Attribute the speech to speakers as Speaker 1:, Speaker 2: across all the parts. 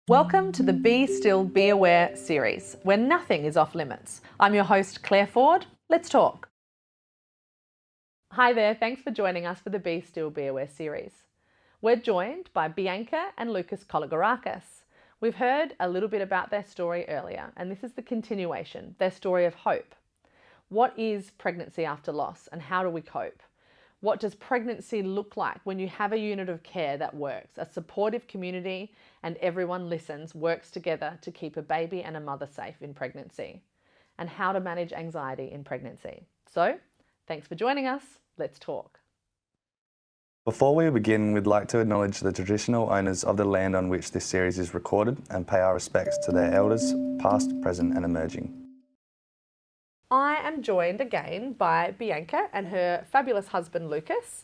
Speaker 1: Welcome to the Be Still, Be Aware series, where nothing is off limits. I'm your host, Claire Foord. Let's talk. Hi there, thanks for joining us for the Be Still, Be Aware series. We're joined by Bianca and Lukas Kalogerakis. We've heard a little bit about their story earlier, and this is the continuation, their story of hope. What is pregnancy after loss, and how do we cope? What does pregnancy look like when you have a unit of care that works, a supportive community, and everyone listens, works together to keep a baby and a mother safe in pregnancy? And how to manage anxiety in pregnancy. So, thanks for joining us. Let's talk.
Speaker 2: Before we begin, we'd like to acknowledge the traditional owners of the land on which this series is recorded and pay our respects to their elders, past, present and emerging.
Speaker 1: I am joined again by Bianca and her fabulous husband Lukas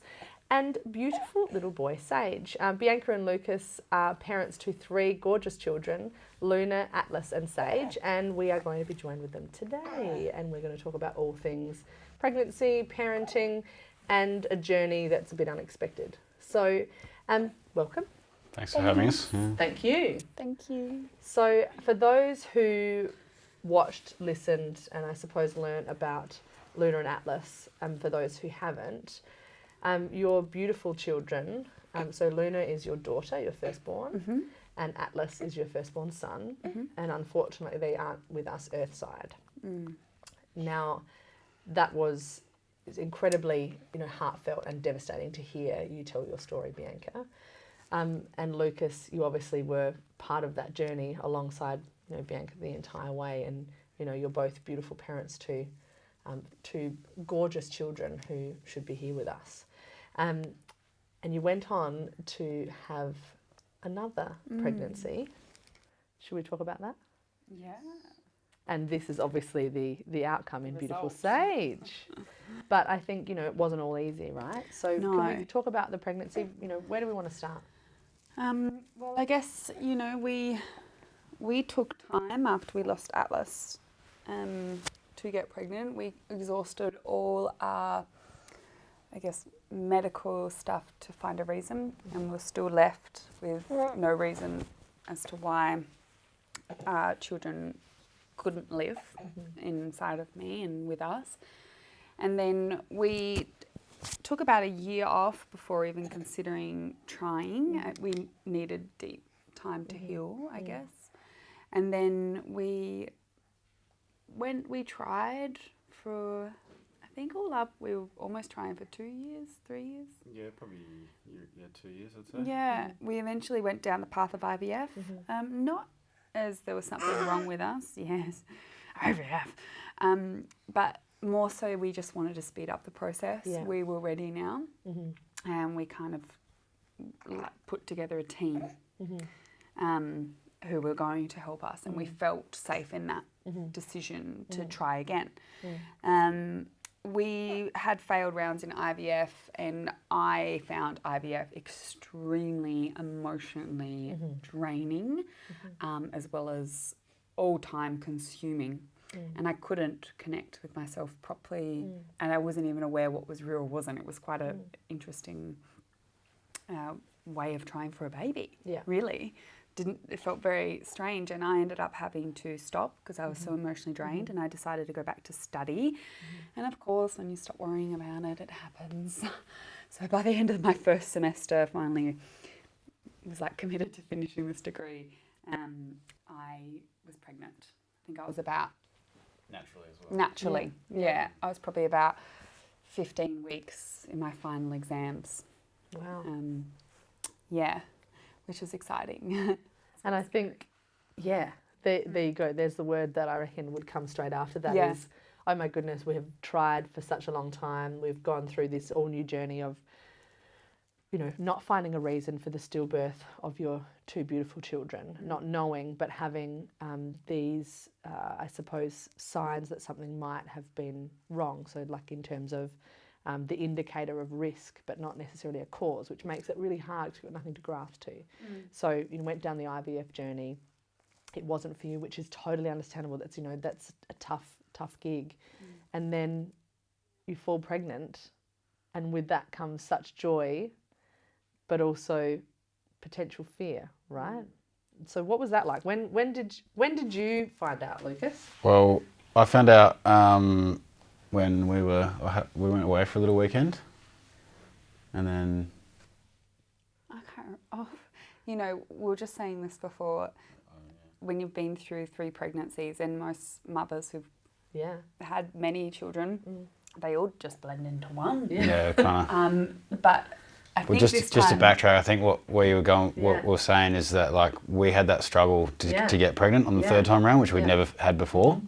Speaker 1: and beautiful little boy Sage. Bianca and Lukas are parents to three gorgeous children, Luna, Atlas and Sage, and we are going to be joined with them today, and we're going to talk about all things pregnancy, parenting and a journey that's a bit unexpected. So welcome.
Speaker 3: Thanks for having us.
Speaker 1: Thank you.
Speaker 4: Thank you.
Speaker 1: So for those who watched, listened, and I suppose learned about Luna and Atlas, for those who haven't, your beautiful children, so Luna is your daughter, your firstborn, and Atlas is your firstborn son, and unfortunately they aren't with us earthside. Now, that was incredibly, heartfelt and devastating to hear you tell your story, Bianca. And Lukas, you obviously were part of that journey alongside Bianca the entire way, and you're both beautiful parents to two gorgeous children who should be here with us. And you went on to have another pregnancy. Should we talk about that?
Speaker 4: Yeah.
Speaker 1: And this is obviously the outcome in beautiful Sage. But I think, it wasn't all easy, right? So can we talk about the pregnancy? Where do we want to start?
Speaker 4: Well, I guess, we took time after we lost Atlas to get pregnant. We exhausted all our, medical stuff to find a reason, and we're still left with no reason as to why our children couldn't live inside of me and with us. And then we took about a year off before even considering trying. We needed deep time to heal, I guess. And then we tried for, I think all up, we were almost trying for 2 years, 3 years.
Speaker 3: Yeah, probably 2 years, I'd say.
Speaker 4: Yeah, we eventually went down the path of IVF. Not as there was something wrong with us, yes, IVF. But more so we just wanted to speed up the process. Yeah. We were ready now, and we kind of put together a team. Who were going to help us, and we felt safe in that decision to try again. We had failed rounds in IVF, and I found IVF extremely emotionally draining, as well as all time consuming. And I couldn't connect with myself properly, and I wasn't even aware what was real or wasn't. It was quite an interesting way of trying for a baby, really. It felt very strange, and I ended up having to stop because I was so emotionally drained, and I decided to go back to study. And of course, when you stop worrying about it, it happens. So by the end of my first semester, finally was committed to finishing this degree, I was pregnant. I think I was about...
Speaker 3: Naturally as well.
Speaker 4: Naturally, yeah. I was probably about 15 weeks in my final exams.
Speaker 1: Wow.
Speaker 4: Yeah. Which was exciting.
Speaker 1: And I think, there you go. There's the word that I reckon would come straight after that is, oh my goodness, we have tried for such a long time. We've gone through this all new journey of, not finding a reason for the stillbirth of your two beautiful children, not knowing, but having these, I suppose, signs that something might have been wrong. So in terms of the indicator of risk, but not necessarily a cause, which makes it really hard because you've got nothing to grasp to. So you went down the IVF journey. It wasn't for you, which is totally understandable. That's that's a tough gig, and then you fall pregnant, and with that comes such joy, but also potential fear, right? So what was that like? When did you find out, Lucas?
Speaker 3: Well, I found out when we went away for a little weekend, and then
Speaker 4: I can't. Oh, you know, we were just saying this before. When you've been through 3 pregnancies, and most mothers who've had many children, they all just blend into one.
Speaker 3: yeah, kind of.
Speaker 4: But I think
Speaker 3: Just
Speaker 4: this
Speaker 3: to
Speaker 4: time,
Speaker 3: backtrack, I think where you were going, what we were saying is that like we had that struggle to get pregnant on the third time round, which we'd never had before.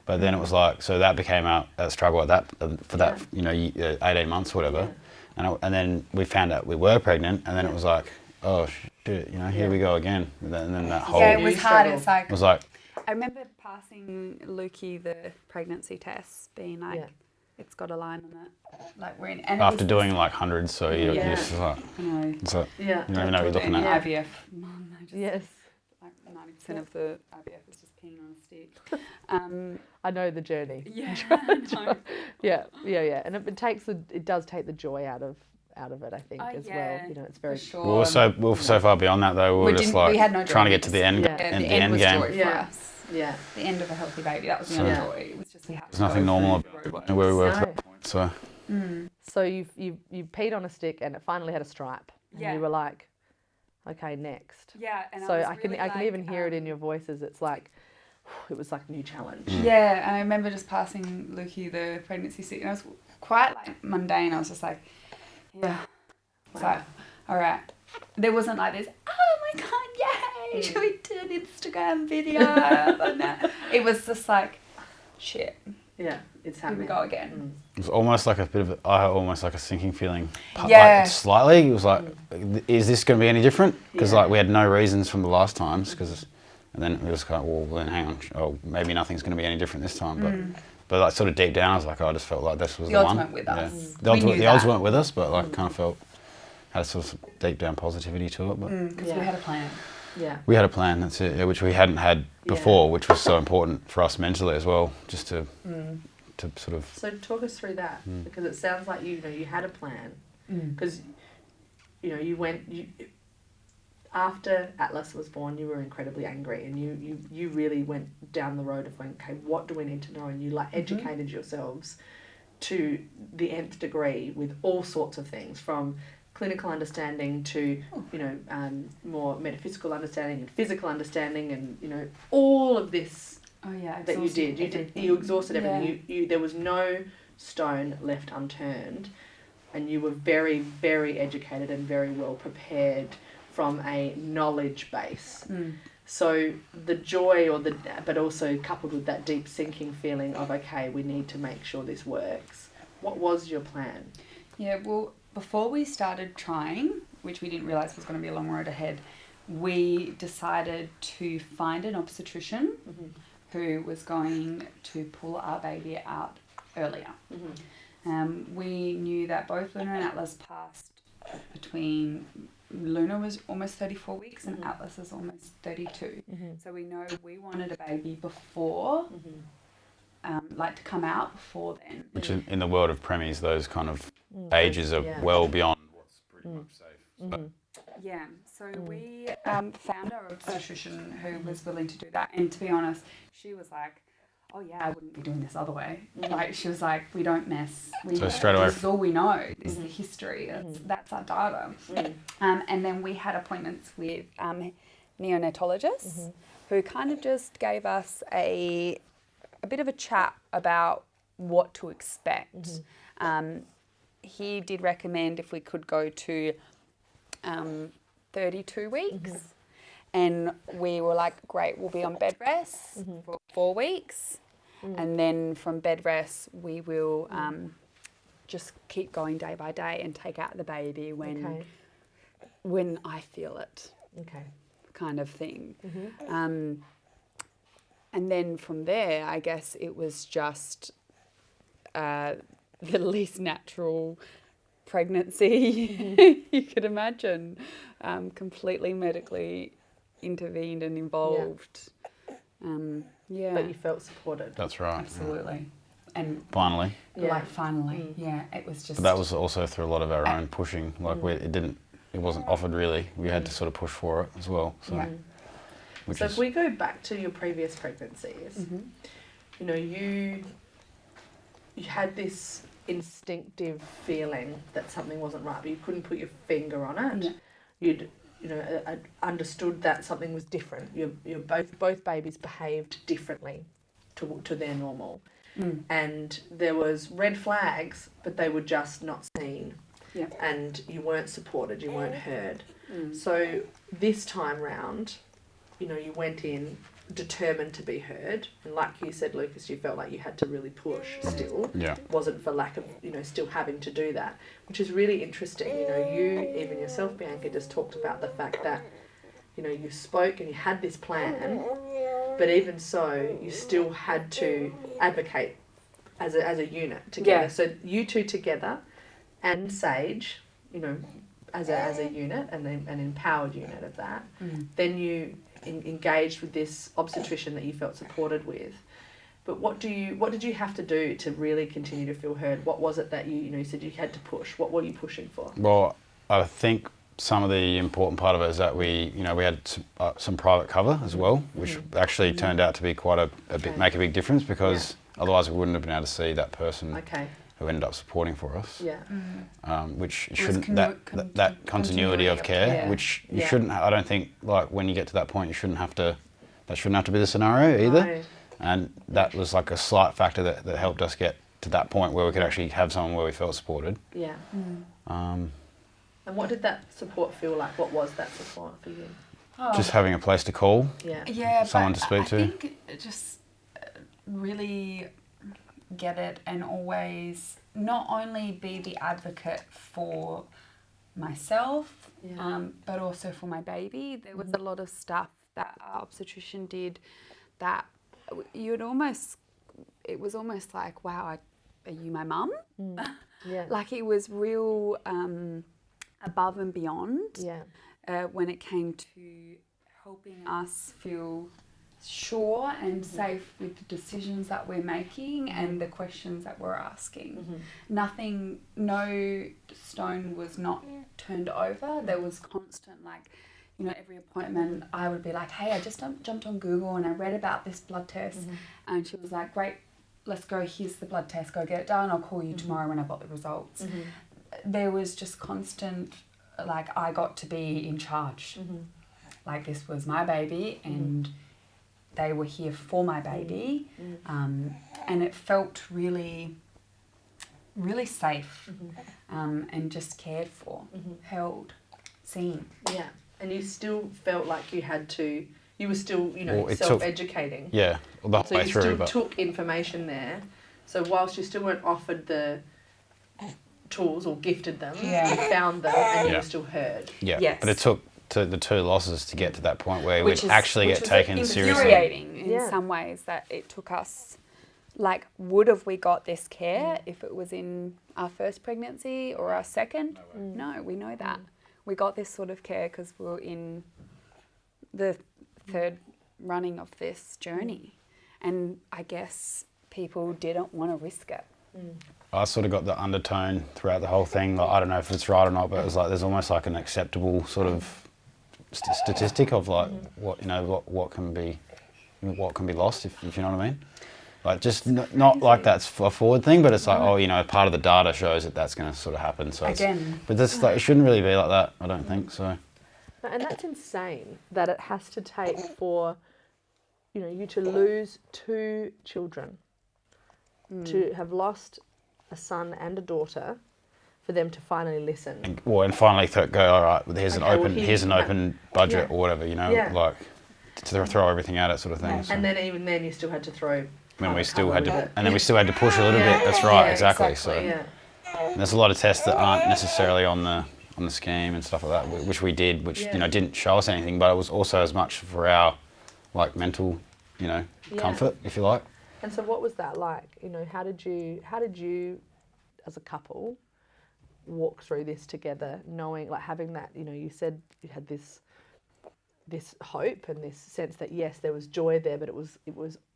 Speaker 3: But then it was like, so that became that struggle at that for that 18 months or whatever, and then we found out we were pregnant, and then it was like, oh shit, here we go again, and then that whole
Speaker 4: it was hard. It's like,
Speaker 3: it was like,
Speaker 4: I remember passing Lukey the pregnancy test, being like, it's got a line on it, like we're in. And
Speaker 3: after doing like hundreds, so you're just like,
Speaker 4: I know.
Speaker 3: it's like,
Speaker 1: Yeah.
Speaker 3: you don't even know what you're looking at.
Speaker 4: IVF. Yes. Like 90% of the IVF is just peeing on a stick.
Speaker 1: I know the journey.
Speaker 4: Yeah. I know.
Speaker 1: Yeah, and it does take the joy out of it, I think, as well. You know, it's very
Speaker 4: sure.
Speaker 3: We were so far beyond that though. We were just like trying to get to the end, and the end game.
Speaker 4: Joy for us. Yeah. The end of a healthy baby. That was the only joy. It was just
Speaker 3: There's nothing normal about where we were at that point. So.
Speaker 1: So you peed on a stick and it finally had a stripe. And you were like, okay, next.
Speaker 4: Yeah. And
Speaker 1: so I can even hear it in your voices. It's like, it was like a new challenge.
Speaker 4: Yeah, and I remember just passing Lukey the pregnancy stick, and I was quite like mundane. I was just like, it's like, all right. There wasn't like this, oh my God, yay, should we do an Instagram video on that? It was just like, shit.
Speaker 1: Yeah, it's happening.
Speaker 4: Here we go again.
Speaker 3: It was almost like almost like a sinking feeling.
Speaker 4: Yeah.
Speaker 3: Like slightly. It was like, is this going to be any different? Because like we had no reasons from the last times. And then we just go, well, then hang on. Oh, maybe nothing's going to be any different this time. But like sort of deep down, I was like, I just felt like this was the one.
Speaker 4: The odds weren't with us.
Speaker 3: The odds weren't with us, but like kind of had a sort of deep down positivity to it. But
Speaker 4: because we had a plan. Yeah.
Speaker 3: We had a plan, that's it, which we hadn't had before, which was so important for us mentally as well, just to sort of...
Speaker 1: So talk us through that, because it sounds like you had a plan, because after Atlas was born, you were incredibly angry, and you really went down the road of going, okay, what do we need to know? And you educated yourselves to the nth degree with all sorts of things, from clinical understanding to more metaphysical understanding and physical understanding, and all of this that you did. You exhausted everything. You there was no stone left unturned, and you were very, very educated and very well prepared from a knowledge base. So the joy, but also coupled with that deep sinking feeling of, okay, we need to make sure this works. What was your plan?
Speaker 4: Yeah, well, before we started trying, which we didn't realise was going to be a long road ahead, we decided to find an obstetrician who was going to pull our baby out earlier. We knew that both Luna and Atlas passed between... Luna was almost 34 weeks and Atlas is almost 32. So we know we wanted a baby before, to come out before then.
Speaker 3: Which in the world of premies, those kind of ages are well beyond what's pretty much safe.
Speaker 4: So we found our obstetrician who was willing to do that. And to be honest, she was like, oh yeah, I wouldn't be doing this other way. Like, she was like, we don't mess.
Speaker 3: So straight away.
Speaker 4: This is all we know. This is the history. That's our data. And then we had appointments with neonatologists who kind of just gave us a bit of a chat about what to expect. He did recommend if we could go to 32 weeks. And we were like, great, we'll be on bed rest for 4 weeks. And then from bed rest, we will just keep going day by day and take out the baby when I feel it. Kind of thing. And then from there, I guess it was just the least natural pregnancy you could imagine. Completely medically intervened and involved.
Speaker 1: But you felt supported.
Speaker 3: That's right.
Speaker 4: Absolutely. And
Speaker 3: finally.
Speaker 4: Finally. It was just...
Speaker 3: But that was also through a lot of our own pushing. Like it wasn't offered really. We had to sort of push for it as well. So. Which
Speaker 1: So
Speaker 3: is
Speaker 1: if we go back to your previous pregnancies, you know, you had this instinctive feeling that something wasn't right, but you couldn't put your finger on it.
Speaker 4: Yeah.
Speaker 1: You'd, you know, understood that something was different. You're both babies behaved differently to their normal, and there was red flags, but they were just not seen.
Speaker 4: Yeah.
Speaker 1: And you weren't supported, you weren't heard. So this time round, you know, you went in determined to be heard, and like you said, Lukas, you felt like you had to really push still.
Speaker 3: Yeah.
Speaker 1: It wasn't for lack of, you know, still having to do that, which is really interesting. You know, you, even yourself, Bianca, just talked about the fact that, you know, you spoke and you had this plan, but even so, you still had to advocate as a unit together.
Speaker 4: Yeah.
Speaker 1: So you two together and Sage, you know, as a unit, and an empowered unit of that, then you engaged with this obstetrician that you felt supported with. But what did you have to do to really continue to feel heard? What was it that you said you had to push? What were you pushing for?
Speaker 3: Well, I think some of the important part of it is that we had some private cover as well, which actually turned out to be quite a bit, make a big difference, because otherwise we wouldn't have been able to see that person who ended up supporting for us.
Speaker 1: Yeah.
Speaker 3: Which shouldn't, that continuity of care, which you shouldn't, I don't think, like when you get to that point, that shouldn't have to be the scenario either.
Speaker 1: No.
Speaker 3: And that was like a slight factor that helped us get to that point where we could actually have someone where we felt supported.
Speaker 1: Yeah. And what did that support feel like? What was that support for you?
Speaker 3: Just having a place to call.
Speaker 4: Yeah,
Speaker 3: someone
Speaker 4: but
Speaker 3: to speak to.
Speaker 4: I think just really get it, and always not only be the advocate for myself, but also for my baby. There was a lot of stuff that our obstetrician did that it was almost like, wow, are you my mum?
Speaker 1: Yeah.
Speaker 4: Like it was real above and beyond when it came to helping us feel sure and safe with the decisions that we're making and the questions that we're asking. No stone was not turned over. There was constant, like, you know, every appointment I would be like, hey, I just jumped on Google and I read about this blood test. And she was like, great, let's go, here's the blood test, go get it done, I'll call you tomorrow when I've got the results. There was just constant, like, I got to be in charge. Like, this was my baby and they were here for my baby. And it felt really, really safe and just cared for, held, seen.
Speaker 1: Yeah. And you still felt like you were still, you know,
Speaker 3: Well,
Speaker 1: self-educating.
Speaker 3: Yeah, well, the whole
Speaker 1: So
Speaker 3: way
Speaker 1: you
Speaker 3: through.
Speaker 1: still
Speaker 3: But
Speaker 1: took information there. So whilst you still weren't offered the tools or gifted them, you found them and you were still heard.
Speaker 3: yeah,
Speaker 4: Yes.
Speaker 3: but it took the two losses to get to that point where we'd actually get taken seriously.
Speaker 4: Infuriating in some ways that it took us. Like, would have we got this care if it was in our first pregnancy or our second? No, we know that. We got this sort of care because we were in the third running of this journey. And I guess people didn't want to risk it.
Speaker 3: I sort of got the undertone throughout the whole thing. Like, I don't know if it's right or not, but it was like there's almost like an acceptable sort of statistic of like what can be lost, if you know what I mean. Like, just not like that's a Foord thing, but it's like, part of the data shows that that's going to sort of happen. So but this, like, it shouldn't really be like that, I don't think so.
Speaker 1: And that's insane that it has to take for, you know, you to lose 2 children, to have lost a son and a daughter, for them to finally listen.
Speaker 3: And finally go, all right, here's an open budget or whatever, like to throw everything at it, sort of thing. So.
Speaker 1: And then even then you still had to throw.
Speaker 3: Then we still had to push a little bit. That's right, exactly. So and there's a lot of tests that aren't necessarily on the scheme and stuff like that, which we did, which didn't show us anything, but it was also as much for our like mental, comfort, if you like.
Speaker 1: And so, what was that like? You know, how did you, as a couple, walk through this together, knowing, like, having that, you said you had this hope and this sense that yes, there was joy there, but it was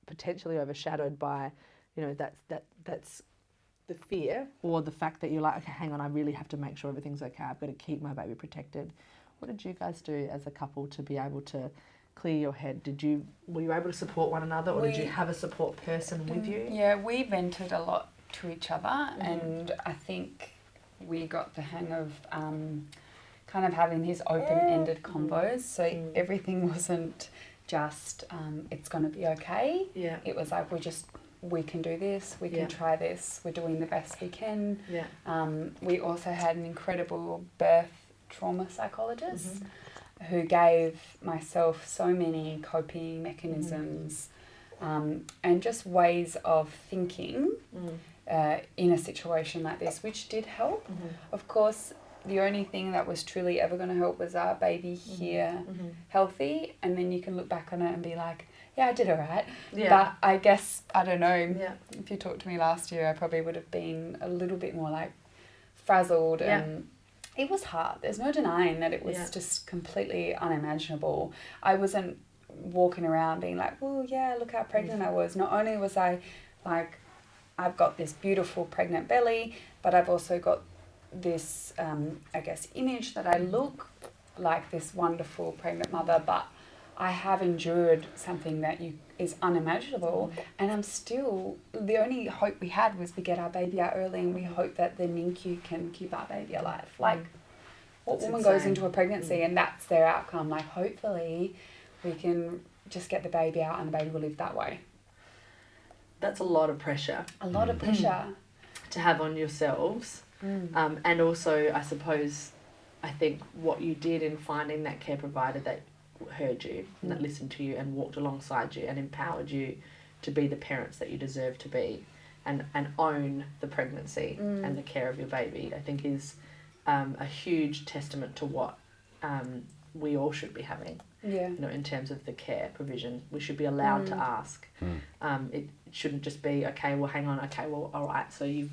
Speaker 1: potentially overshadowed by, that's the fear or the fact that you're like, okay, hang on, I really have to make sure everything's okay. I've got to keep my baby protected. What did you guys do as a couple to be able to clear your head? Were you able to support one another, or did you have a support person with you?
Speaker 4: Yeah, we vented a lot to each other, and I think we got the hang of kind of having these open-ended convos, so everything wasn't just it's going to be okay.
Speaker 1: Yeah.
Speaker 4: It was like we can do this, we can try this, we're doing the best we can.
Speaker 1: Yeah.
Speaker 4: We also had an incredible birth trauma psychologist who gave myself so many coping mechanisms and just ways of thinking in a situation like this, which did help. Of course, the only thing that was truly ever going to help was our baby here healthy, and then you can look back on it and be like, yeah, I did all right.
Speaker 1: Yeah.
Speaker 4: But I guess, I don't know,
Speaker 1: Yeah.
Speaker 4: if you talked to me last year, I probably would have been a little bit more like frazzled and it was hard. There's no denying that it was just completely unimaginable. I wasn't walking around being like, oh yeah, look how pregnant I was. Not only was I like, I've got this beautiful pregnant belly, but I've also got this, I guess, image that I look like this wonderful pregnant mother, but I have endured something that is unimaginable, and I'm still, the only hope we had was we get our baby out early, and we hope that the NICU can keep our baby alive. Like, what woman goes into a pregnancy and that's their outcome? Like, hopefully we can just get the baby out and the baby will live that way.
Speaker 1: That's a lot of pressure.
Speaker 4: A lot of pressure.
Speaker 1: To have on yourselves. And also, I suppose, I think what you did in finding that care provider that heard you and that listened to you and walked alongside you and empowered you to be the parents that you deserve to be and own the pregnancy and the care of your baby, I think is a huge testament to what we all should be having.
Speaker 4: Yeah.
Speaker 1: You know, in terms of the care provision, we should be allowed to ask. It shouldn't just be, okay, well, hang on, okay, well, all right, so you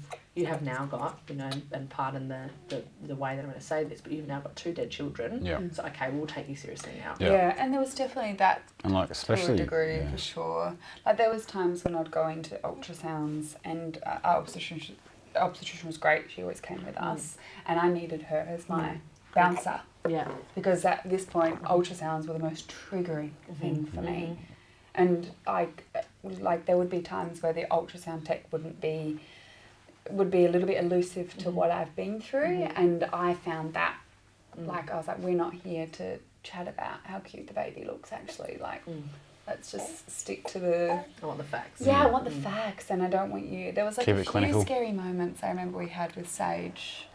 Speaker 1: have now got, you know, and pardon the way that I'm going to say this, but you've now got 2 dead children.
Speaker 3: Yeah.
Speaker 1: So, okay, we'll take you seriously now.
Speaker 4: Yeah, and there was definitely that
Speaker 3: And like, especially
Speaker 4: to a degree, for sure. Like, there was times when I'd go into ultrasounds and our obstetrician was great. She always came with us, and I needed her as my bouncer.
Speaker 1: Yeah.
Speaker 4: Because at this point, ultrasounds were the most triggering thing for me. And like there would be times where the ultrasound tech would be a little bit elusive to what I've been through, and I found that like, I was like, we're not here to chat about how cute the baby looks, actually. Like, let's just stick to the...
Speaker 1: I want the facts.
Speaker 4: Yeah, I want the facts, and I don't want you... There was like
Speaker 3: Keep
Speaker 4: a
Speaker 3: it
Speaker 4: few
Speaker 3: clinical.
Speaker 4: scary moments I remember we had with Sage,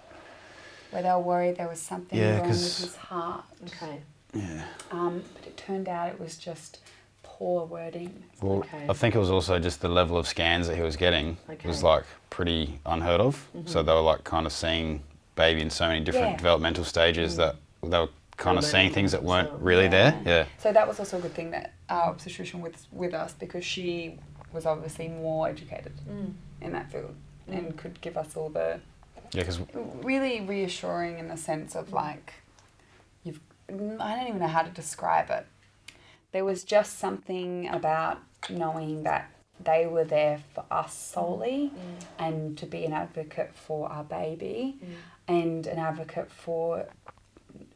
Speaker 4: where they were worried there was something
Speaker 3: Yeah,
Speaker 4: wrong with
Speaker 3: 'cause-
Speaker 4: his heart.
Speaker 1: Okay.
Speaker 3: Yeah.
Speaker 4: But it turned out it was just poor wording.
Speaker 3: Well,
Speaker 1: Okay.
Speaker 3: I think it was also just the level of scans that he was getting was like pretty unheard of. So they were like kind of seeing baby in so many different developmental stages that they were kind of seeing things that weren't really there. Yeah.
Speaker 4: So that was also a good thing that our obstetrician was with us, because she was obviously more educated in that field and could give us all the...
Speaker 3: Yeah, because
Speaker 4: really reassuring in the sense of like, I don't even know how to describe it. There was just something about knowing that they were there for us solely and to be an advocate for our baby and an advocate for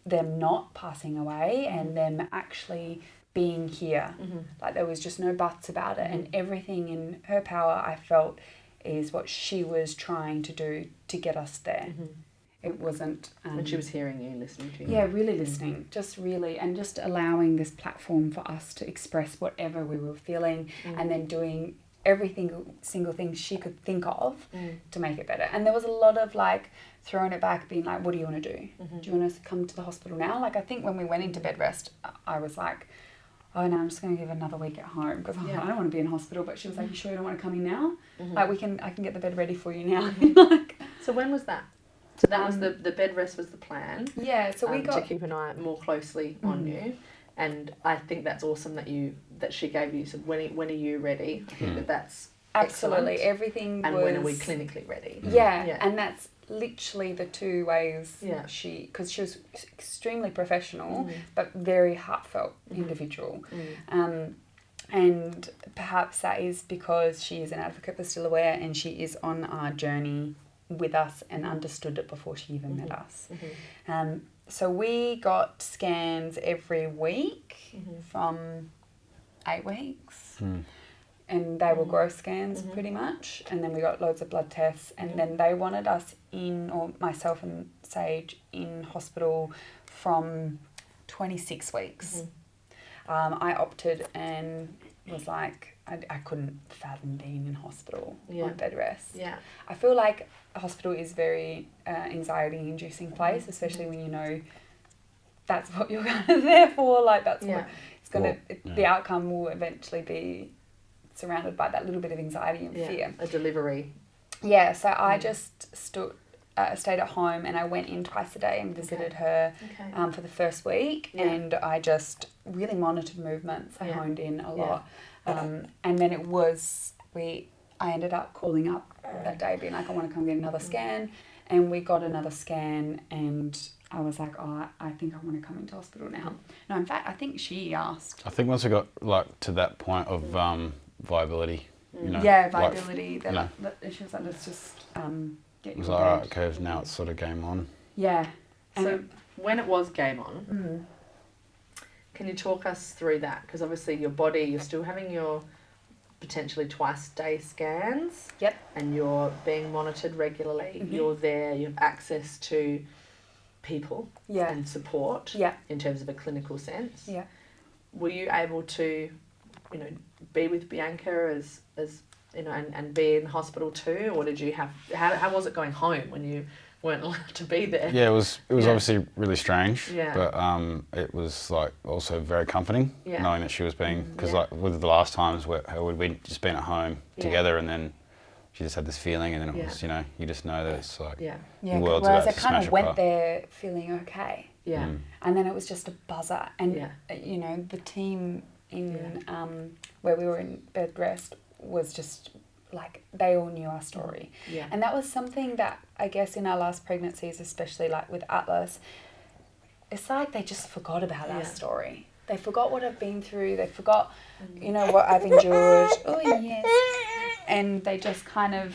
Speaker 4: them not passing away and them actually being here. Like, there was just no buts about it, and everything in her power, I felt, is what she was trying to do to get us there. It wasn't...
Speaker 1: And she was hearing you, listening to you.
Speaker 4: Yeah, really listening, just really, and just allowing this platform for us to express whatever we were feeling and then doing every single thing she could think of to make it better. And there was a lot of like throwing it back, being like, what do you want to do? Do you want us to come to the hospital now? Like, I think when we went into bed rest, I was like, oh no, I'm just going to give another week at home because I don't want to be in hospital. But she was like, you sure you don't want to come in now? Like, I can get the bed ready for you now. Like,
Speaker 1: so when was that? So that was the bed rest was the plan.
Speaker 4: Yeah, so we got...
Speaker 1: to keep an eye more closely on you. And I think that's awesome that she gave you. So when are you ready? I think that's
Speaker 4: Absolutely,
Speaker 1: excellent.
Speaker 4: everything
Speaker 1: and
Speaker 4: was...
Speaker 1: when are we clinically ready?
Speaker 4: Yeah, and that's literally the two ways because she was extremely professional but very heartfelt individual. And perhaps that is because she is an advocate for Still Aware and she is on our journey with us and understood it before she even met us. so we got scans every week from 8 weeks. And they were growth scans pretty much. And then we got loads of blood tests. And then they wanted us or myself and Sage, in hospital from 26 weeks. I opted and was like, I couldn't fathom being in hospital on bed rest.
Speaker 1: Yeah.
Speaker 4: I feel like a hospital is very anxiety-inducing place, especially when you know that's what you're kind of there for. Like that's what it's going to. The outcome will eventually be surrounded by that little bit of anxiety and fear.
Speaker 1: A delivery.
Speaker 4: Yeah. So I just stayed at home, and I went in twice a day and visited her for the first week, and I just really monitored movements. I honed in a lot, and then I ended up calling up that day, being like, I want to come get another scan, and we got another scan, and I was like, oh, I think I want to come into hospital now. No, in fact, I think she asked.
Speaker 3: I think once we got like to that point of viability, you know,
Speaker 4: viability.
Speaker 3: Like,
Speaker 4: she was like, let's just get
Speaker 3: it
Speaker 4: you
Speaker 3: was
Speaker 4: to
Speaker 3: like,
Speaker 4: bed.
Speaker 3: all right, okay, now it's sort of game on.
Speaker 4: Yeah.
Speaker 1: So when it was game on, can you talk us through that? Because obviously your body, you're still having your potentially twice-day scans.
Speaker 4: Yep.
Speaker 1: And you're being monitored regularly. You're there, you have access to people and support in terms of a clinical sense.
Speaker 4: Yeah.
Speaker 1: Were you able to, you know, be with Bianca as you know, and be in hospital too, or did you have how was it going home when you weren't allowed to be there?
Speaker 3: Yeah, it was obviously really strange.
Speaker 1: Yeah.
Speaker 3: But it was like also very comforting knowing that she was being, because like with the last times we'd just been at home together, and then she just had this feeling, and then it was, you know, you just know that it's like the world's
Speaker 4: whereas
Speaker 3: about
Speaker 4: I
Speaker 3: to
Speaker 4: kind
Speaker 3: smash
Speaker 4: of went
Speaker 3: apart.
Speaker 4: there feeling okay.
Speaker 1: Yeah.
Speaker 4: And then it was just a buzzer, and you know, the team in where we were in bed rest was just like, they all knew our story.
Speaker 1: Yeah.
Speaker 4: And that was something that I guess in our last pregnancies, especially like with Atlas, it's like they just forgot about our story. They forgot what I've been through. They forgot, you know, what I've endured. Oh, yes. And they just kind of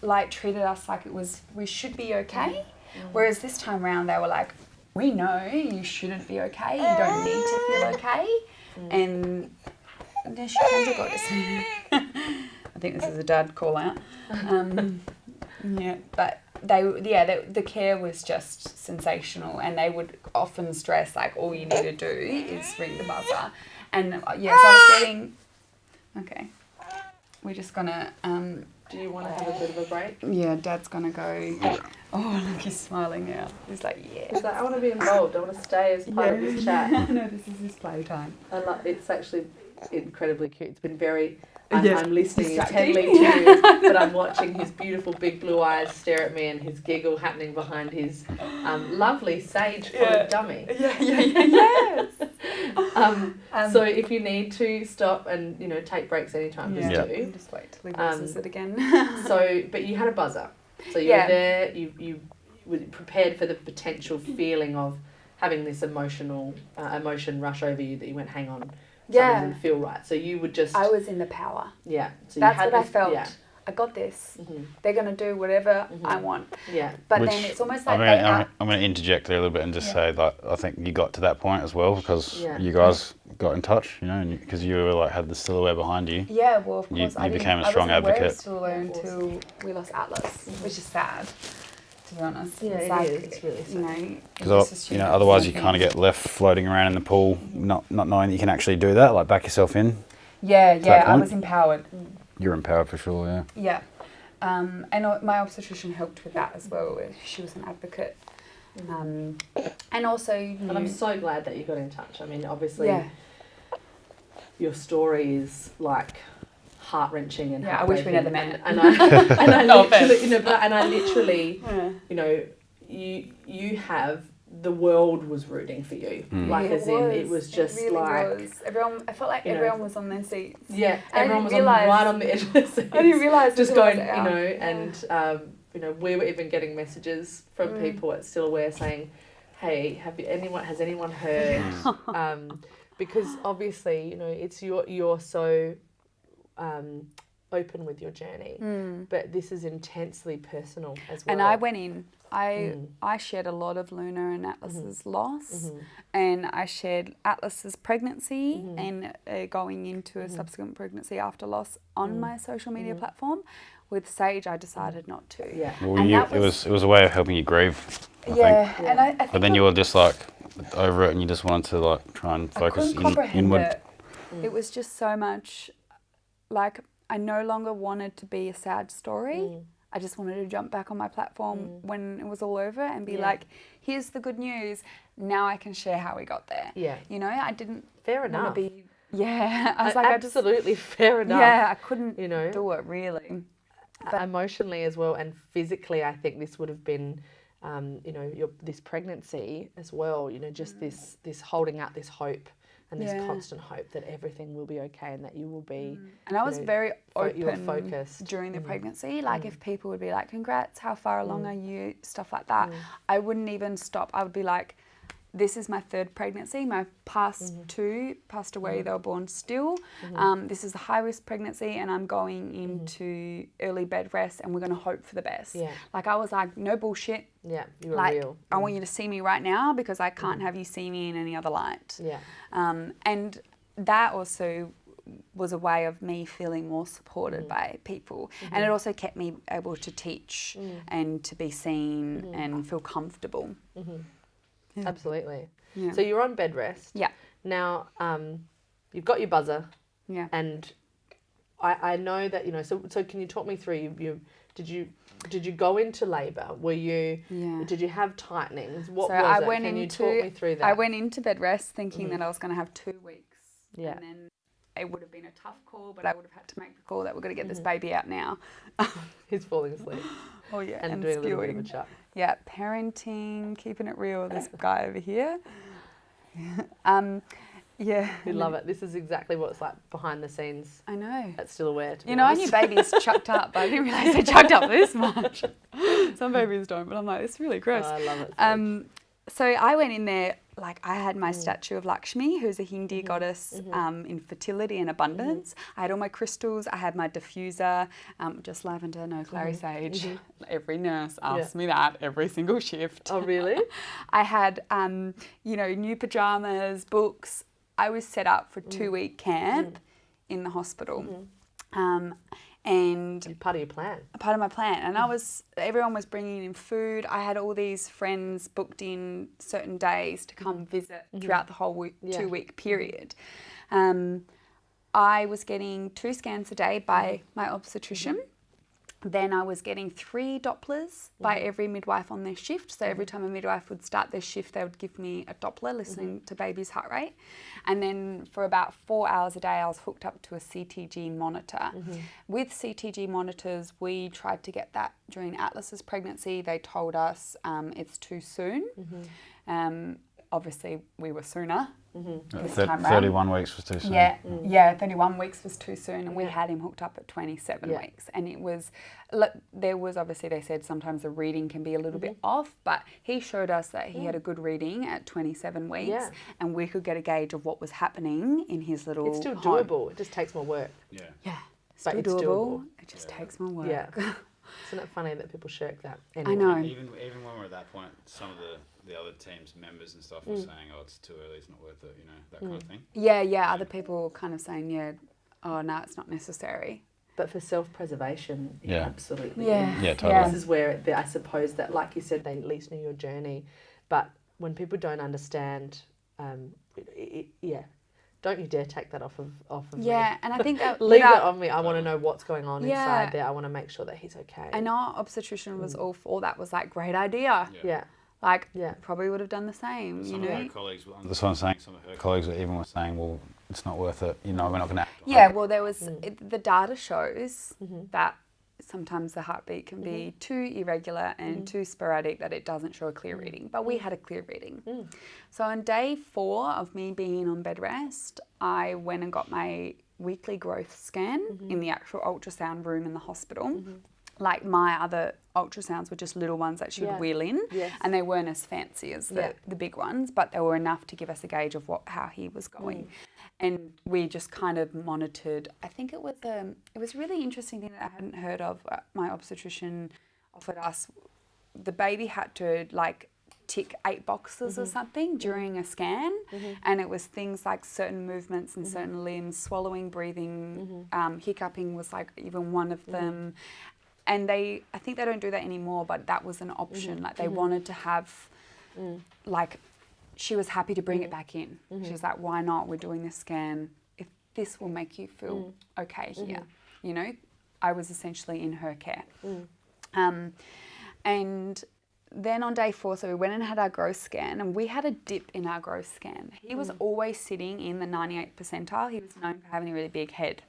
Speaker 4: like treated us like we should be okay. Whereas this time around they were like, we know you shouldn't be okay. You don't need to feel okay. And then she kind of got this. I think this is a dad call out. But the care was just sensational, and they would often stress like, all you need to do is ring the buzzer. And so I was getting, okay, we're just gonna,
Speaker 1: do you want to have a bit of a break?
Speaker 4: yeah, Dad's gonna go. Oh, look, he's smiling now. He's like, yeah.
Speaker 1: He's like, I want to be involved. I want to stay as part of this chat.
Speaker 4: No, this is his playtime.
Speaker 1: I love, it's actually incredibly cute. It's been very.
Speaker 4: Yeah.
Speaker 1: I'm listening
Speaker 4: Distracting.
Speaker 1: intently to, but I'm watching his beautiful big blue eyes stare at me, and his giggle happening behind his lovely sage-coloured dummy.
Speaker 4: Yes.
Speaker 1: So if you need to stop and, you know, take breaks anytime, just do.
Speaker 4: Just wait till he voices it again.
Speaker 1: But you had a buzzer. So you were there. You were prepared for the potential feeling of having this emotion rush over you, that you went, hang on. Something didn't feel right. So you would just...
Speaker 4: I was in the power.
Speaker 1: Yeah. So
Speaker 4: that's
Speaker 1: you had
Speaker 4: what
Speaker 1: this,
Speaker 4: I felt.
Speaker 1: Yeah.
Speaker 4: I got this. They're going to do whatever I want.
Speaker 3: Yeah.
Speaker 4: But
Speaker 3: Which,
Speaker 4: then it's almost like
Speaker 3: I'm going to interject there a little bit and just say that I think you got to that point as well because you guys got in touch, you know, because you were like had the silhouette behind you.
Speaker 4: Yeah, well, of course.
Speaker 3: You became a strong advocate.
Speaker 4: I wasn't aware of silhouette until we lost Atlas, which is sad, to be honest.
Speaker 1: Yeah,
Speaker 4: it's like,
Speaker 1: It's really sad.
Speaker 4: You know,
Speaker 3: because you know, otherwise you kind of get left floating around in the pool, not knowing that you can actually do that, like back yourself in.
Speaker 4: Yeah, I was empowered.
Speaker 3: You're empowered for sure, yeah.
Speaker 4: Yeah. And my obstetrician helped with that as well. She was an advocate. And also...
Speaker 1: And I'm so glad that you got in touch. I mean, obviously, your story is like heart-wrenching and
Speaker 4: I wish we never met.
Speaker 1: And I literally, you know, you have... The world was rooting for you. Like, as in, it was just
Speaker 4: really
Speaker 1: like...
Speaker 4: was. Everyone, I felt like everyone was on their seats.
Speaker 1: Yeah,
Speaker 4: And
Speaker 1: everyone was
Speaker 4: right
Speaker 1: on the edge of their seats.
Speaker 4: I didn't realise.
Speaker 1: Just going, you know, and, you know, we were even getting messages from people at Still Aware saying, hey, has anyone heard? Because obviously, you know, it's you're so open with your journey, but this is intensely personal as well.
Speaker 4: And I went in I shared a lot of Luna and Atlas's loss, and I shared Atlas's pregnancy and going into a subsequent pregnancy after loss on my social media platform. With Sage, I decided not to.
Speaker 1: Yeah.
Speaker 3: Well, it was a way of helping you grieve. I think.
Speaker 4: And I think
Speaker 3: But then you were just like over it, and you just wanted to like try and focus inward.
Speaker 4: It. It was just so much. Like, I no longer wanted to be a sad story. I just wanted to jump back on my platform when it was all over and be like, here's the good news. Now I can share how we got there.
Speaker 1: Yeah.
Speaker 4: You know, I didn't
Speaker 1: Fair
Speaker 4: want to
Speaker 1: enough.
Speaker 4: be. Yeah. I was like,
Speaker 1: absolutely fair enough.
Speaker 4: Yeah, I couldn't
Speaker 1: you know,
Speaker 4: do it really.
Speaker 1: But emotionally as well, and physically, I think this would have been, you know, this pregnancy as well. You know, just this holding out this hope and this constant hope that everything will be okay and that you will be.
Speaker 4: And I was very open
Speaker 1: focused
Speaker 4: during the pregnancy. Like if people would be like, "Congrats, how far along are you?" Stuff like that. I wouldn't even stop. I would be like, this is my third pregnancy. My past two passed away. They were born still. This is a high-risk pregnancy, and I'm going into early bed rest, and we're going to hope for the best.
Speaker 1: Yeah.
Speaker 4: Like, I was like, no bullshit.
Speaker 1: Yeah, you were
Speaker 4: like,
Speaker 1: real.
Speaker 4: I want you to see me right now because I can't have you see me in any other light.
Speaker 1: Yeah.
Speaker 4: And that also was a way of me feeling more supported by people. And it also kept me able to teach and to be seen and feel comfortable. Yeah.
Speaker 1: Absolutely.
Speaker 4: Yeah.
Speaker 1: So you're on bed rest.
Speaker 4: Yeah.
Speaker 1: Now, you've got your buzzer.
Speaker 4: Yeah.
Speaker 1: And I know that, you know, so can you talk me through, did you go into labour? Were you, did you have tightenings? What was it? Can you talk me through that?
Speaker 4: I went into bed rest thinking that I was going to have 2 weeks.
Speaker 1: Yeah.
Speaker 4: And then it would have been a tough call, but I would have had to make the call that we're going to get this baby out now.
Speaker 1: He's falling asleep.
Speaker 4: Oh, yeah.
Speaker 1: And doing a little bit of a chat.
Speaker 4: Yeah, parenting, keeping it real, this guy over here. Yeah.
Speaker 1: We love it. This is exactly what it's like behind the scenes.
Speaker 4: I know.
Speaker 1: That's still aware, to be
Speaker 4: You know, I
Speaker 1: honest.
Speaker 4: knew babies chucked up, but I didn't realise they chucked up this much. Some babies don't, but I'm like, it's really gross.
Speaker 1: Oh, I love it.
Speaker 4: So I went in there, like I had my statue of Lakshmi, who's a Hindi goddess in fertility and abundance. I had all my crystals. I had my diffuser, just lavender, no clary sage. Every nurse asks me that every single shift.
Speaker 1: Oh, really?
Speaker 4: I had, you know, new pajamas, books. I was set up for 2-week camp in the hospital. And
Speaker 1: Part of your plan.
Speaker 4: a part of my plan. And everyone was bringing in food. I had all these friends booked in certain days to come visit throughout the whole 2-week period. I was getting 2 scans a day by my obstetrician. Then I was getting 3 Dopplers by every midwife on their shift. So every time a midwife would start their shift, they would give me a Doppler listening to baby's heart rate. And then for about 4 hours a day, I was hooked up to a CTG monitor. With CTG monitors, we tried to get that during Atlas's pregnancy. They told us it's too soon. Obviously, we were sooner. This time
Speaker 3: 31 weeks was too soon.
Speaker 4: Yeah, 31 weeks was too soon, and we had him hooked up at 27 weeks. And it was, there was obviously, they said sometimes the reading can be a little bit off, but he showed us that he had a good reading at 27 weeks, and we could get a gauge of what was happening in his little
Speaker 1: It's still
Speaker 4: home.
Speaker 1: doable. It just takes more work.
Speaker 4: Yeah,
Speaker 1: But
Speaker 4: still
Speaker 1: it's
Speaker 4: doable.
Speaker 1: doable.
Speaker 4: It just takes more work.
Speaker 1: Yeah. Isn't it funny that people shirk that? Anyway.
Speaker 4: I know.
Speaker 3: Even when we're at that point, some of the other team's members and stuff were saying, "Oh, it's too early. It's not worth it." You know, that kind of thing.
Speaker 4: Yeah. Other people were kind of saying, oh, no, it's not necessary.
Speaker 1: But for self-preservation,
Speaker 3: Yeah.
Speaker 1: absolutely.
Speaker 4: Yeah,
Speaker 3: totally.
Speaker 1: This is where I suppose that, like you said, they at least knew your journey. But when people don't understand, don't you dare take that off of me.
Speaker 4: Yeah, and I think that
Speaker 1: Leave that on me. I want to know what's going on
Speaker 4: Yeah.
Speaker 1: inside there. I want to make sure that he's okay.
Speaker 4: I know our obstetrician was all for that. Was like, great idea.
Speaker 1: Yeah.
Speaker 4: Like,
Speaker 1: Yeah.
Speaker 4: probably would have done the same,
Speaker 3: Some
Speaker 4: you
Speaker 3: of
Speaker 4: know?
Speaker 3: her colleagues, that's what I'm saying. Some of her colleagues were saying, "Well, it's not worth it. You know, we're not going to act on
Speaker 4: Yeah,
Speaker 3: it."
Speaker 4: well, there was, the data shows that sometimes the heartbeat can be too irregular and too sporadic that it doesn't show a clear reading. But we had a clear reading. So on day 4 of me being on bed rest, I went and got my weekly growth scan in the actual ultrasound room in the hospital. Like my other ultrasounds were just little ones that she would wheel in, and they weren't as fancy as the big ones, but they were enough to give us a gauge of how he was going. And we just kind of monitored. I think it was a really interesting thing that I hadn't heard of. My obstetrician offered us the baby had to like tick 8 boxes or something during a scan, and it was things like certain movements in certain limbs, swallowing, breathing, hiccuping was like even one of them. And I think they don't do that anymore, but that was an option. Like they wanted to have, like, she was happy to bring it back in. She was like, why not? We're doing this scan. If this will make you feel okay here, you know, I was essentially in her care. And then on day 4, so we went and had our growth scan, and we had a dip in our growth scan. He was always sitting in the 98th percentile. He was known for having a really big head.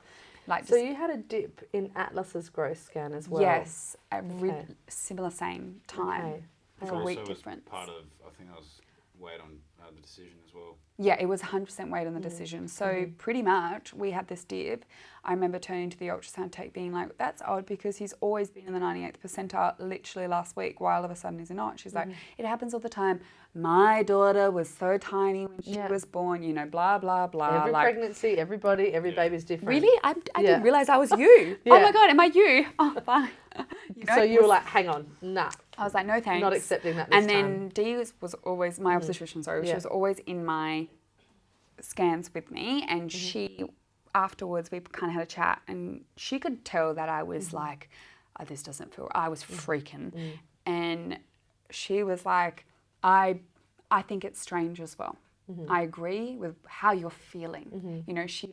Speaker 4: Like,
Speaker 1: so you had a dip in Atlas's growth scan as well?
Speaker 4: Yes, at similar same time.
Speaker 1: Okay.
Speaker 4: Like a week difference.
Speaker 3: Part of, I think I was weighed on the decision as well.
Speaker 4: Yeah, it was 100% weight on the decision. So pretty much we had this dip. I remember turning to the ultrasound tech being like, that's odd because he's always been in the 98th percentile literally last week. Why all of a sudden is he not? She's like, it happens all the time. My daughter was so tiny when she was born, you know, blah, blah, blah.
Speaker 1: Every pregnancy, every baby's different.
Speaker 4: Really? I didn't realise I was you. Oh my God, am I you? Oh, fine. You know,
Speaker 1: so you were like, hang on, nah.
Speaker 4: I was like, no thanks.
Speaker 1: Not accepting that this
Speaker 4: time.
Speaker 1: time.
Speaker 4: And Dee was always, my obstetrician, she was always in my scans with me, and she, afterwards, we kind of had a chat, and she could tell that I was like, oh, this doesn't feel, I was freaking. And she was like, I think it's strange as well. I agree with how you're feeling. You know, she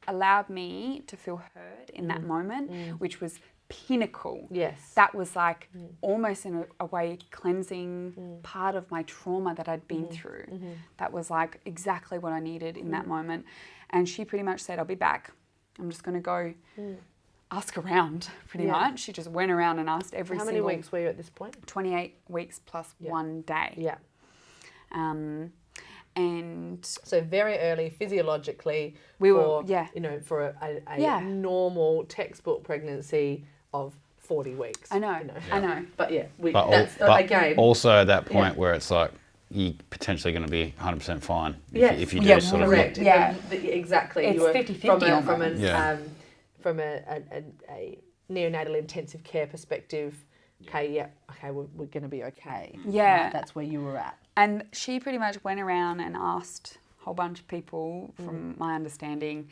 Speaker 4: allowed me to feel heard in that moment, which was pinnacle.
Speaker 1: Yes.
Speaker 4: That was like almost in a way cleansing part of my trauma that I'd been through. That was like exactly what I needed in that moment. And she pretty much said, I'll be back. I'm just going to go ask around pretty much. She just went around and asked every single...
Speaker 1: How many weeks were you at this point?
Speaker 4: 28 weeks plus 1 day.
Speaker 1: Yeah.
Speaker 4: And
Speaker 1: so very early physiologically
Speaker 4: we
Speaker 1: for,
Speaker 4: were,
Speaker 1: you know, for a normal textbook pregnancy of 40 weeks.
Speaker 4: I know, I know.
Speaker 1: But yeah,
Speaker 3: but
Speaker 1: again.
Speaker 3: Also at that point where it's like, you're potentially going to be 100% fine if you do sort of...
Speaker 1: Correct.
Speaker 4: Yeah,
Speaker 1: exactly.
Speaker 4: It's 50-50
Speaker 1: from a neonatal intensive care perspective. Okay, we're going to be okay.
Speaker 4: Yeah.
Speaker 1: Right, that's where you were at.
Speaker 4: And she pretty much went around and asked a whole bunch of people, from my understanding,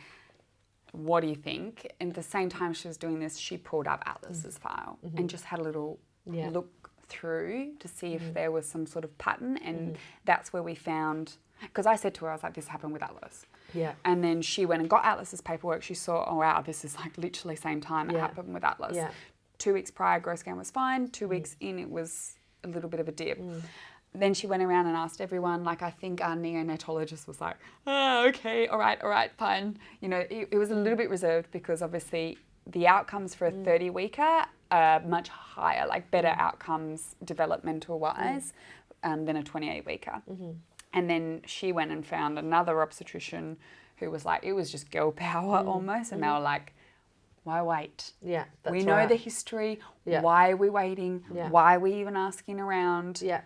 Speaker 4: what do you think? And at the same time she was doing this, she pulled up Atlas's file and just had a little look through to see if there was some sort of pattern. And that's where we found, because I said to her, I was like, this happened with Atlas.
Speaker 1: Yeah.
Speaker 4: And then she went and got Atlas's paperwork. She saw, oh wow, this is like literally same time it happened with Atlas.
Speaker 1: Yeah.
Speaker 4: 2 weeks prior, growth scan was fine. 2 weeks in, it was a little bit of a dip. Then she went around and asked everyone, like I think our neonatologist was like, oh, okay, all right, fine. You know, it was a little bit reserved because obviously the outcomes for a 30-weeker are much higher, like better outcomes developmental-wise than a 28-weeker. And then she went and found another obstetrician who was like, it was just girl power almost, and they were like, why wait?
Speaker 1: Yeah, that's
Speaker 4: we know the history.
Speaker 1: Yeah.
Speaker 4: Why are we waiting?
Speaker 1: Yeah.
Speaker 4: Why are we even asking around?
Speaker 1: Yeah.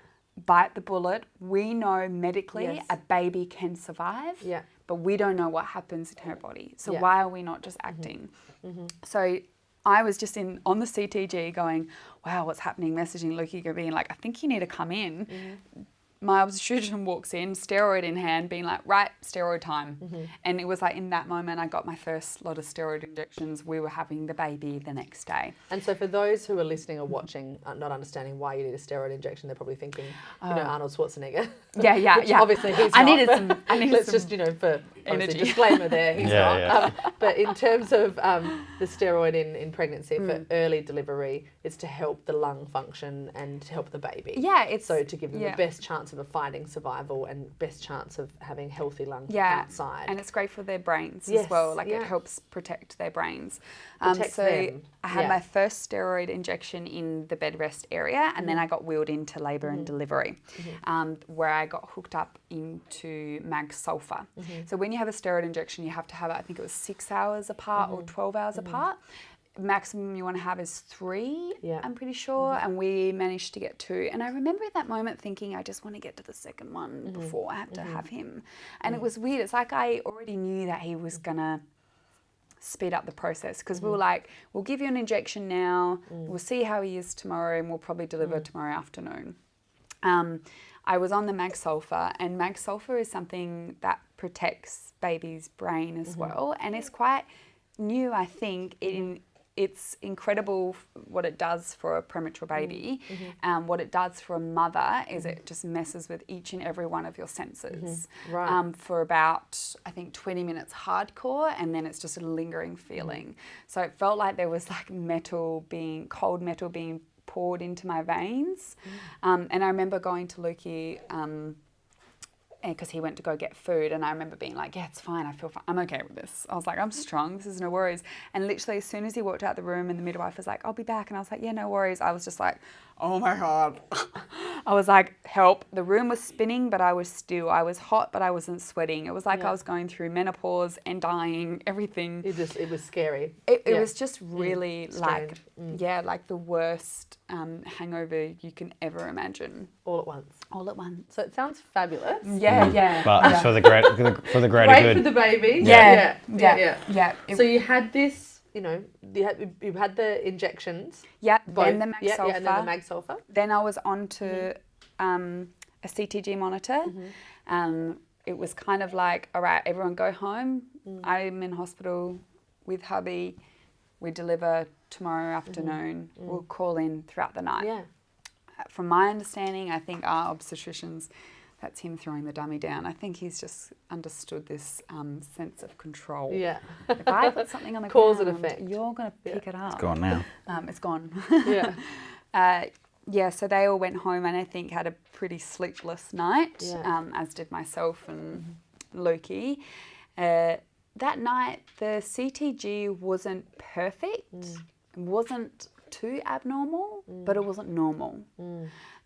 Speaker 4: Bite the bullet. We know medically a baby can survive, but we don't know what happens in her body. So why are we not just acting? So I was just on the CTG going, wow, what's happening? Messaging Luki, being like, I think you need to come in. My obstetrician walks in, steroid in hand, being like, right, steroid time. And it was like in that moment I got my first lot of steroid injections. We were having the baby the next day.
Speaker 1: And so for those who are listening or watching, not understanding why you need a steroid injection, they're probably thinking, you know, Arnold Schwarzenegger.
Speaker 4: Yeah.
Speaker 1: Obviously he's
Speaker 4: I
Speaker 1: not.
Speaker 4: needed some
Speaker 1: Let's just, you know, for
Speaker 4: energy.
Speaker 1: Disclaimer there, he's not. But in terms of the steroid in pregnancy for early delivery, it's to help the lung function and to help the baby.
Speaker 4: Yeah, it's
Speaker 1: so to give them the best chance of a fighting survival and best chance of having healthy lungs outside.
Speaker 4: And it's great for their brains as well. Like it helps protect their brains. So
Speaker 1: them.
Speaker 4: I had my first steroid injection in the bed rest area, and then I got wheeled into labour and delivery, where I got hooked up into mag sulfa. So when you have a steroid injection, you have to have it, I think it was 6 hours apart or 12 hours apart. Maximum you want to have is 3, I'm pretty sure, and we managed to get 2. And I remember at that moment thinking, I just want to get to the second one before I have to have him. And it was weird. It's like I already knew that he was gonna speed up the process, because we were like, we'll give you an injection now, we'll see how he is tomorrow, and we'll probably deliver tomorrow afternoon. I was on the mag sulfa, and mag sulfa is something that protects baby's brain as well, and it's quite new, I think. It's incredible what it does for a premature baby. What it does for a mother is it just messes with each and every one of your senses for about, I think, 20 minutes hardcore, and then it's just a lingering feeling. So it felt like there was like cold metal being poured into my veins. And I remember going to Lukey, because he went to go get food, and I remember being like, yeah, it's fine, I feel fine, I'm okay with this. I was like, I'm strong, this is no worries. And literally as soon as he walked out the room and the midwife was like, I'll be back, and I was like, yeah, no worries, I was just like, oh my God. I was like, help. The room was spinning, but I was still. I was hot, but I wasn't sweating. It was like I was going through menopause and dying, everything.
Speaker 1: It was scary.
Speaker 4: It was just really like the worst hangover you can ever imagine.
Speaker 1: All at once.
Speaker 4: All at once.
Speaker 1: So it sounds fabulous.
Speaker 4: Yeah.
Speaker 3: But it's for the greater
Speaker 1: Great
Speaker 3: good.
Speaker 1: for the baby.
Speaker 4: Yeah.
Speaker 1: So you had this, you had the injections.
Speaker 4: Yeah.
Speaker 1: Both.
Speaker 4: Then the mag sulfa.
Speaker 1: And then the mag sulfa.
Speaker 4: Then I was on to a CTG monitor. It was kind of like, all right, everyone go home. I'm in hospital with hubby. We deliver tomorrow afternoon. We'll call in throughout the night.
Speaker 1: Yeah.
Speaker 4: From my understanding, I think our obstetricians, that's him throwing the dummy down. I think he's just understood this sense of control.
Speaker 1: Yeah.
Speaker 4: If I put something on the
Speaker 1: Cause
Speaker 4: ground,
Speaker 1: and effect.
Speaker 4: you're going to pick it up.
Speaker 3: It's gone now.
Speaker 4: It's gone.
Speaker 1: Yeah.
Speaker 4: So they all went home and I think had a pretty sleepless night, as did myself and Lukey. That night, the CTG wasn't perfect. It wasn't too abnormal, but it wasn't normal.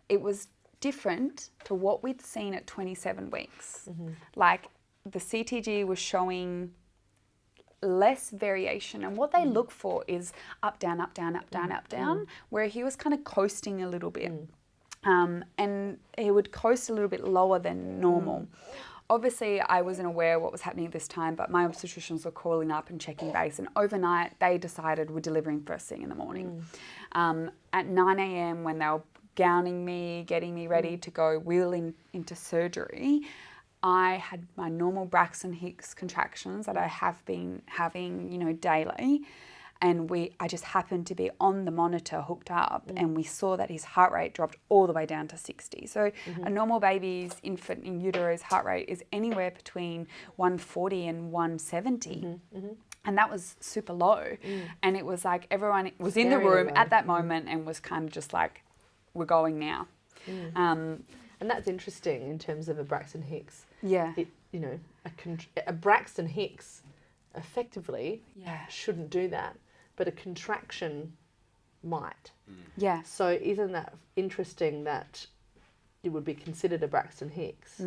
Speaker 4: It was different to what we'd seen at 27 weeks. Like the CTG was showing less variation, and what they look for is up, down, up, down, up, down, up, down, where he was kind of coasting a little bit. And he would coast a little bit lower than normal. Obviously, I wasn't aware what was happening at this time, but my obstetricians were calling up and checking base, and overnight they decided we're delivering first thing in the morning. At 9 a.m. when they were gowning me, getting me ready to go wheeling into surgery, I had my normal Braxton Hicks contractions that I have been having, daily. And I just happened to be on the monitor hooked up, and we saw that his heart rate dropped all the way down to 60. So a normal baby's infant in utero's heart rate is anywhere between 140 and 170. And that was super low. And it was like everyone was in the room at that moment and was kind of just like, we're going now.
Speaker 1: And that's interesting in terms of a Braxton Hicks.
Speaker 4: Yeah.
Speaker 1: A Braxton Hicks effectively shouldn't do that, but a contraction might.
Speaker 4: Yeah.
Speaker 1: So isn't that interesting that it would be considered a Braxton Hicks,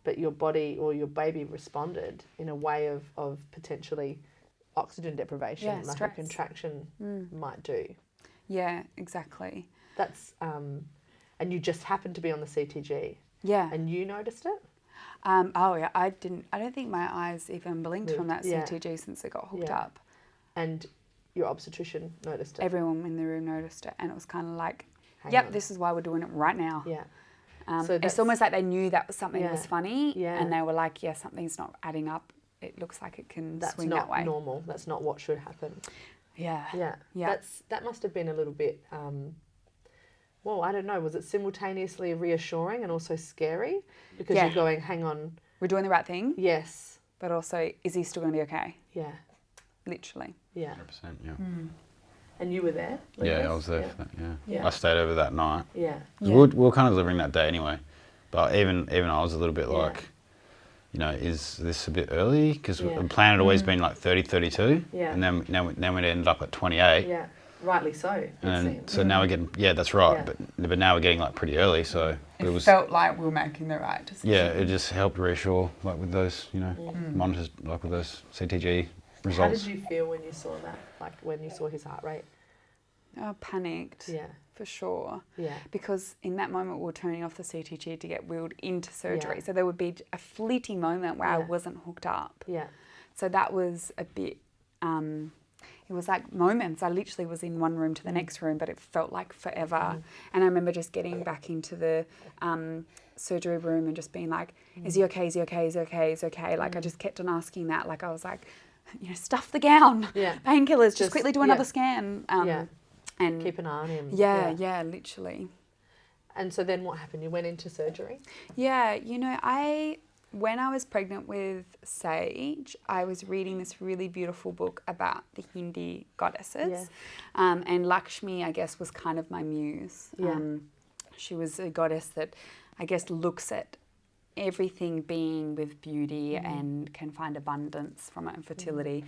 Speaker 1: but your body or your baby responded in a way of potentially oxygen deprivation, like
Speaker 4: stress.
Speaker 1: a contraction might do.
Speaker 4: Yeah, exactly.
Speaker 1: That's and you just happened to be on the CTG.
Speaker 4: Yeah.
Speaker 1: And you noticed it?
Speaker 4: I don't think my eyes even blinked from that CTG since it got hooked up.
Speaker 1: And your obstetrician noticed it?
Speaker 4: Everyone in the room noticed it, and it was kind of like,
Speaker 1: Hang on.
Speaker 4: this is why we're doing it right now.
Speaker 1: Yeah.
Speaker 4: So it's almost like they knew that something
Speaker 1: Yeah.
Speaker 4: was funny,
Speaker 1: Yeah.
Speaker 4: and they were like, something's not adding up. It looks like it can
Speaker 1: That's
Speaker 4: swing
Speaker 1: not
Speaker 4: that way.
Speaker 1: normal. That's not what should happen.
Speaker 4: Yeah.
Speaker 1: Yeah. That must have been a little bit, I don't know. Was it simultaneously reassuring and also scary? Because you're going, hang on.
Speaker 4: We're doing the right thing,
Speaker 1: Yes.
Speaker 4: but also, is he still going to be okay?
Speaker 1: Yeah.
Speaker 4: Literally.
Speaker 1: Yeah.
Speaker 3: 100%, yeah.
Speaker 1: And you were there?
Speaker 3: Yeah,
Speaker 1: Lucas?
Speaker 3: I was there for that,
Speaker 1: Yeah.
Speaker 3: I stayed over that night.
Speaker 1: Yeah.
Speaker 3: We were kind of delivering that day anyway. But even I was a little bit like, is this a bit early? Because the plan had always been like 30, 32. Yeah. And then we ended up at 28.
Speaker 1: Yeah. Rightly so.
Speaker 3: And so now we're getting, that's right.
Speaker 1: Yeah.
Speaker 3: But now we're getting like pretty early. So
Speaker 4: it felt like we were making the right decision.
Speaker 3: Yeah, it just helped reassure, like with those, monitors, like with those CTG results.
Speaker 1: How did you feel when you saw that? Like when you saw his heart rate?
Speaker 4: I panicked.
Speaker 1: Yeah.
Speaker 4: For sure.
Speaker 1: Yeah.
Speaker 4: Because in that moment we were turning off the CTG to get wheeled into surgery.
Speaker 1: Yeah.
Speaker 4: So there would be a fleeting moment where I wasn't hooked up.
Speaker 1: Yeah.
Speaker 4: So that was a bit it was like moments. I literally was in one room to the next room, but it felt like forever. And I remember just getting back into the surgery room and just being like, is he okay? Is he okay? Is he okay? Is he okay? Like I just kept on asking that. Like I was like, stuff the gown, painkillers, just quickly do another scan. And
Speaker 1: keep an eye on him.
Speaker 4: Yeah, literally.
Speaker 1: And so then what happened? You went into surgery?
Speaker 4: Yeah, when I was pregnant with Sage, I was reading this really beautiful book about the Hindi goddesses. And Lakshmi, I guess, was kind of my muse. She was a goddess that, I guess, looks at everything being with beauty and can find abundance from it and fertility.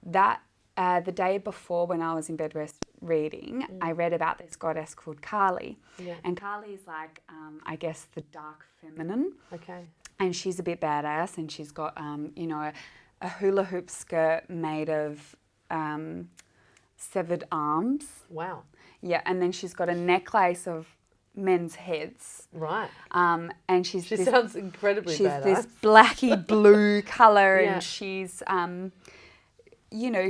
Speaker 4: That the day before, when I was in bed rest reading, I read about this goddess called Kali. And Kali is like, I guess, the dark feminine.
Speaker 1: Okay.
Speaker 4: And she's a bit badass, and she's got, a hula hoop skirt made of severed arms.
Speaker 1: Wow.
Speaker 4: Yeah, and then she's got a necklace of men's heads.
Speaker 1: Right.
Speaker 4: And she
Speaker 1: sounds incredibly badass.
Speaker 4: She's this blacky blue colour, and she's,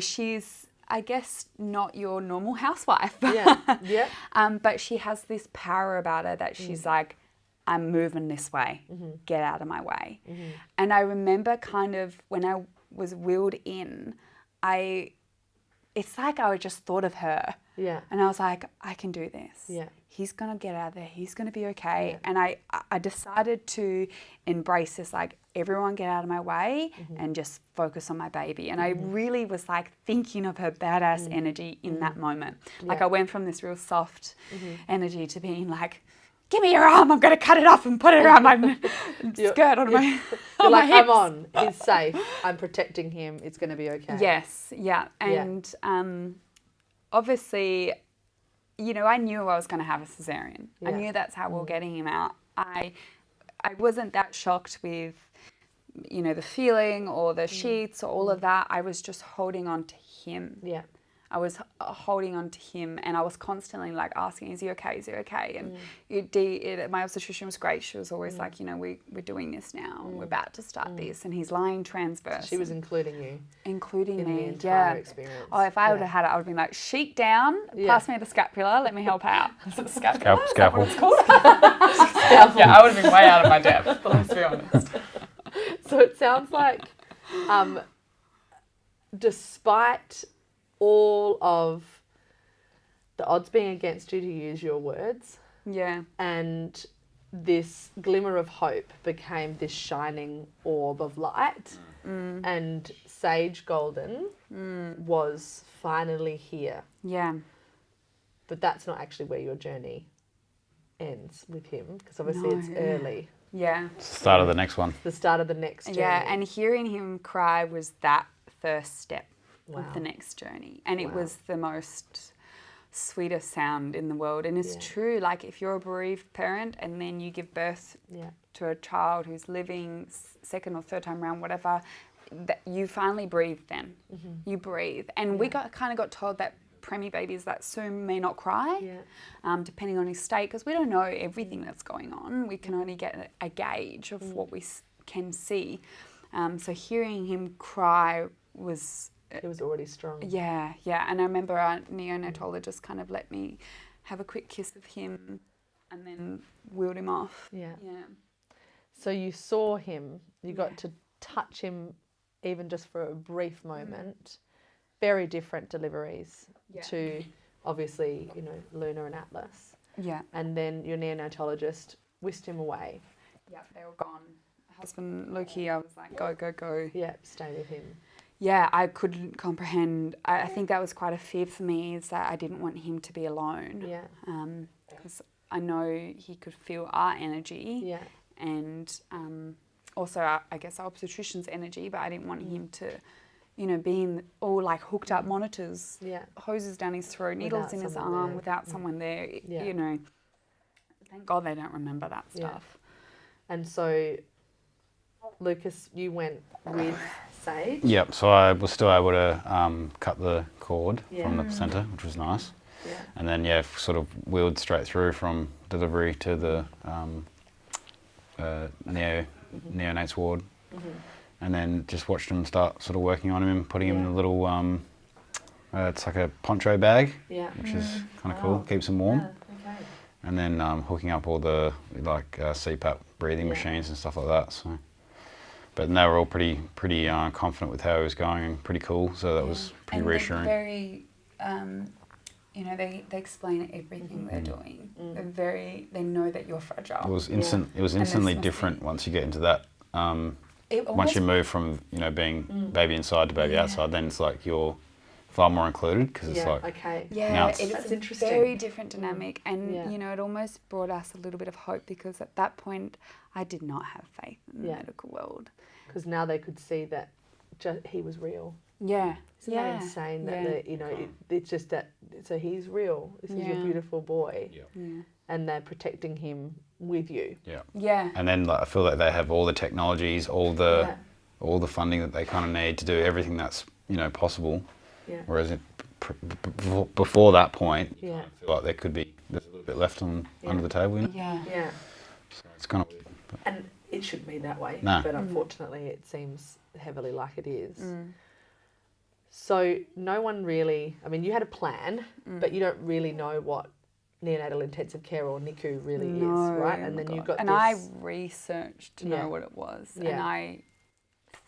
Speaker 4: she's, I guess, not your normal housewife. But she has this power about her that she's like, I'm moving this way, get out of my way. And I remember kind of when I was wheeled in, it's like I just thought of her.
Speaker 1: Yeah.
Speaker 4: And I was like, I can do this.
Speaker 1: Yeah.
Speaker 4: He's going to get out of there. He's going to be okay. Yeah. And I decided to embrace this, like, everyone get out of my way and just focus on my baby. And I really was like thinking of her badass energy in that moment. Like I went from this real soft energy to being like, give me your arm, I'm going to cut it off and put it around my skirt on my
Speaker 1: You're like,
Speaker 4: hips.
Speaker 1: I'm on, he's safe, I'm protecting him, it's going to be okay.
Speaker 4: Yes, yeah. And obviously, I knew I was going to have a cesarean. I knew that's how we were getting him out. I wasn't that shocked with, the feeling or the sheets or all of that. I was just holding on to him. Yeah. I was holding on to him, and I was constantly like asking, is he okay? Is he okay? And my obstetrician was great. She was always like, we're doing this now. We're about to start this. And he's lying transverse.
Speaker 1: So she was including you.
Speaker 4: Including
Speaker 1: in
Speaker 4: me.
Speaker 1: the entire experience.
Speaker 4: Oh, if I would have had it, I would have been like, sheet down, pass me the scapula, let me help out. Scapula?
Speaker 3: Scalpel.
Speaker 4: Is that what it's called? Yeah, I would have been way out of my depth, let's be honest.
Speaker 1: So it sounds like despite all of the odds being against you, to use your words.
Speaker 4: Yeah.
Speaker 1: And this glimmer of hope became this shining orb of light. And Sage Golden was finally here.
Speaker 4: Yeah.
Speaker 1: But that's not actually where your journey ends with him, because obviously it's early.
Speaker 4: Yeah.
Speaker 3: Start of the next one.
Speaker 1: The start of the next journey.
Speaker 4: Yeah, and hearing him cry was that first step of the next journey. And it was the most sweetest sound in the world. And it's true, like if you're a bereaved parent and then you give birth to a child who's living second or third time around, whatever, that you finally breathe then. You breathe. And we got told that preemie babies that soon may not cry, depending on his state, because we don't know everything that's going on. We can only get a gauge of what we can see. So hearing him cry was...
Speaker 1: It was already strong.
Speaker 4: Yeah. And I remember our neonatologist kind of let me have a quick kiss of him and then wheeled him off. Yeah.
Speaker 1: So you saw him, you got to touch him even just for a brief moment. Very different deliveries to obviously, Luna and Atlas. Yeah. And then your neonatologist whisked him away.
Speaker 4: Yeah, they were gone. Husband Loki, I was like, go.
Speaker 1: Yeah, stay with him.
Speaker 4: Yeah, I couldn't comprehend. I think that was quite a fear for me, is that I didn't want him to be alone. Yeah. Because I know he could feel our energy. Yeah. And also, I guess, our obstetrician's energy, but I didn't want him to, being all like hooked up monitors, hoses down his throat, needles in his arm, without someone there, Thank God they don't remember that stuff.
Speaker 1: And so, Lukas, you went with Sage?
Speaker 3: Yep, so I was still able to cut the cord from the placenta, which was nice. Yeah. And then, sort of wheeled straight through from delivery to the neonates ward. and then just watched them start sort of working on him and putting him in a little, it's like a poncho bag, which is kind of cool, keeps him warm.
Speaker 1: Yeah, okay.
Speaker 3: And then hooking up all the CPAP breathing machines and stuff like that. So, but they were all pretty confident with how he was going and pretty cool. So that was pretty reassuring.
Speaker 4: They're very, you know, they explain everything they're doing. They know that you're fragile.
Speaker 3: It was instantly different once you get into that. Once you move from being baby inside to baby outside, then it's like you're far more included because it's like
Speaker 4: it's interesting. Very different dynamic, and it almost brought us a little bit of hope because at that point I did not have faith in the medical world
Speaker 1: because now they could see that he was real.
Speaker 4: Yeah,
Speaker 1: isn't that insane? That it's just that. So he's real. This is your beautiful boy, and they're protecting him with you.
Speaker 3: Yeah. And then I feel like they have all the technologies, all the funding that they kind of need to do everything that's possible. Yeah. Whereas before that point, I feel like there's a little bit left under the table.
Speaker 1: Yeah.
Speaker 3: So it's kind of weird.
Speaker 1: And it shouldn't be that way.
Speaker 3: No.
Speaker 1: But unfortunately, it seems heavily like it is. So no one really. I mean, you had a plan, but you don't really know what neonatal intensive care or NICU really is, right? And then you've got
Speaker 4: and
Speaker 1: this.
Speaker 4: I researched to know what it was, and I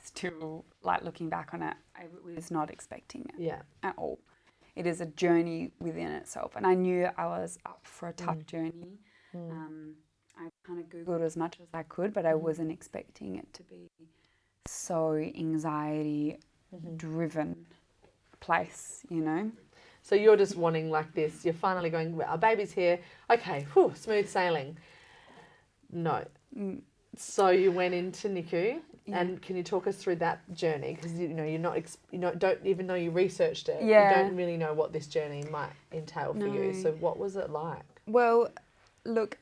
Speaker 4: still, like looking back on it, I was not expecting it at all. It is a journey within itself, and I knew I was up for a tough journey. I kind of Googled as much as I could, but I wasn't expecting it to be so anxiety-driven place,
Speaker 1: So you're just wanting like this. You're finally going, our baby's here. Okay, smooth sailing. No. So you went into NICU, and can you talk us through that journey? Because you're not, don't even know you researched it.
Speaker 4: Yeah.
Speaker 1: You don't really know what this journey might entail for you. So what was it like?
Speaker 4: Well, look,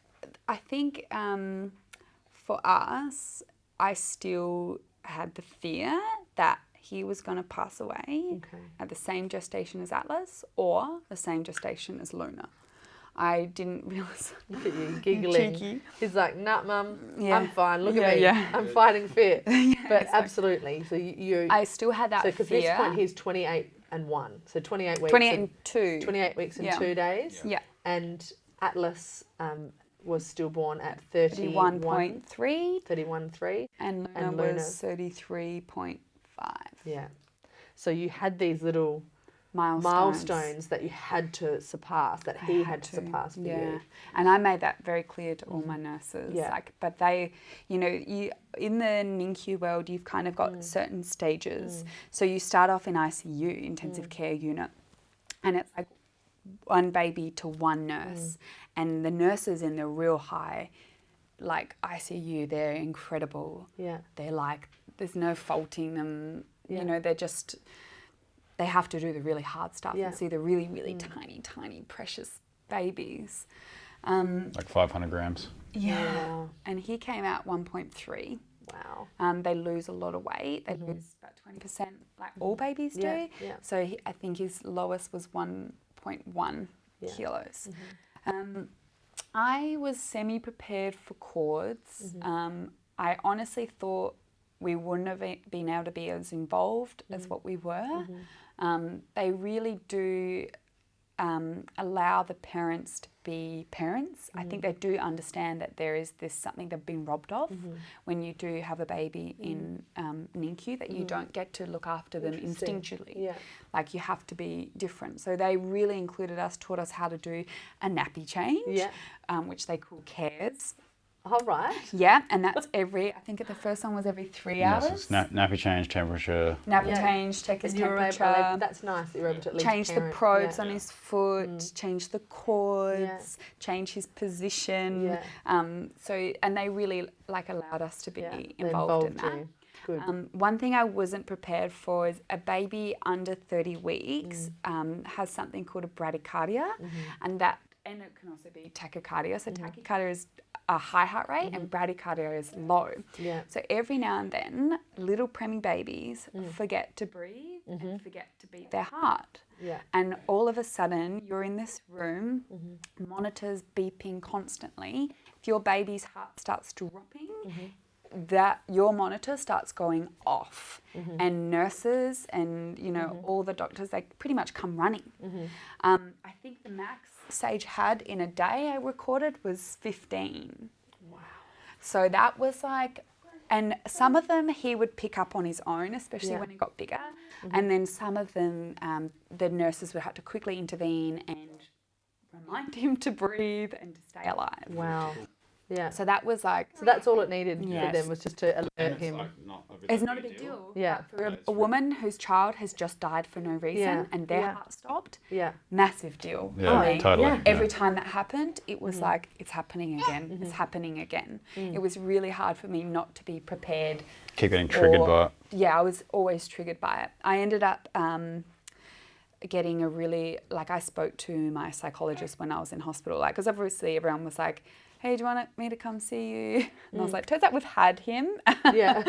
Speaker 4: I think for us, I still had the fear that he was going to pass away at the same gestation as Atlas or the same gestation as Luna. I didn't realise.
Speaker 1: Look at you, giggling.
Speaker 4: Cheeky.
Speaker 1: He's like, nah, Mum, I'm fine. Look at me.
Speaker 4: Yeah.
Speaker 1: I'm fighting fit. But
Speaker 4: exactly.
Speaker 1: Absolutely. So
Speaker 4: I still had that fear.
Speaker 1: So because this point he's 28 and 1. So 28 weeks.
Speaker 4: 28 and 2.
Speaker 1: 28 weeks and 2 days.
Speaker 4: Yeah.
Speaker 1: And Atlas was stillborn at 31.3. 31.3.
Speaker 4: And Luna was 33.5.
Speaker 1: Yeah. So you had these little milestones that you had to surpass, that he had to surpass for you.
Speaker 4: And I made that very clear to all my nurses. But they, in the NICU world, you've kind of got certain stages. So you start off in ICU, intensive care unit, and it's like one baby to one nurse. And the nurses in the real high, like ICU, they're incredible. Yeah. They're like, there's no faulting them. They're just... They have to do the really hard stuff and see the really, really tiny, tiny, precious babies.
Speaker 3: Like 500 grams.
Speaker 4: Yeah. And he came out 1.3.
Speaker 1: Wow.
Speaker 4: They lose a lot of weight. They lose about 20%, like all babies do. Yeah. So I think his lowest was 1.1 kilos. I was semi-prepared for cords. I honestly thought we wouldn't have been able to be as involved as what we were. They really do allow the parents to be parents. I think they do understand that there is this something they've been robbed of when you do have a baby in NICU, that you don't get to look after them instinctually. Yeah. Like you have to be different. So they really included us, taught us how to do a nappy change, which they call cares.
Speaker 1: All right.
Speaker 4: Yeah, and that's I think the first one was every 3 hours.
Speaker 3: Yes, nappy change, temperature.
Speaker 4: Nappy change, check his temperature.
Speaker 1: That's nice that you were able to at least
Speaker 4: change the probes on his foot, change the cords, change his position. Yeah. And they really allowed us to be involved in that.
Speaker 1: Good.
Speaker 4: One thing I wasn't prepared for is a baby under 30 weeks has something called a bradycardia, and it can also be tachycardia. So tachycardia is a high heart rate and bradycardia is low. Yeah. So every now and then, little preemie babies forget to breathe and forget to beat their heart. Yeah. And all of a sudden, you're in this room, monitors beeping constantly. If your baby's heart starts dropping, that your monitor starts going off, and nurses and all the doctors, they pretty much come running. I think the max Sage had in a day I recorded was 15.
Speaker 1: Wow.
Speaker 4: So that was like, and some of them he would pick up on his own, especially when he got bigger, and then some of them the nurses would have to quickly intervene and remind him to breathe and to stay alive.
Speaker 1: Wow. Yeah.
Speaker 4: So that was like...
Speaker 1: So that's all it needed for
Speaker 4: Yes.
Speaker 1: them, was just to alert him.
Speaker 4: It's not a big deal.
Speaker 1: Yeah.
Speaker 4: But for a woman whose child has just died for no reason and their heart stopped,
Speaker 1: Yeah.
Speaker 4: massive deal.
Speaker 3: Yeah,
Speaker 4: for me.
Speaker 3: totally.
Speaker 1: Yeah.
Speaker 4: Every time that happened, it was like, it's happening again. It's happening again. It was really hard for me not to be prepared.
Speaker 3: Keep getting triggered by it.
Speaker 4: Yeah, I was always triggered by it. I ended up getting a really, like, I spoke to my psychologist when I was in hospital, like, because obviously everyone was like, hey, do you want me to come see you? And I was like, turns out we've had him.
Speaker 1: Yeah.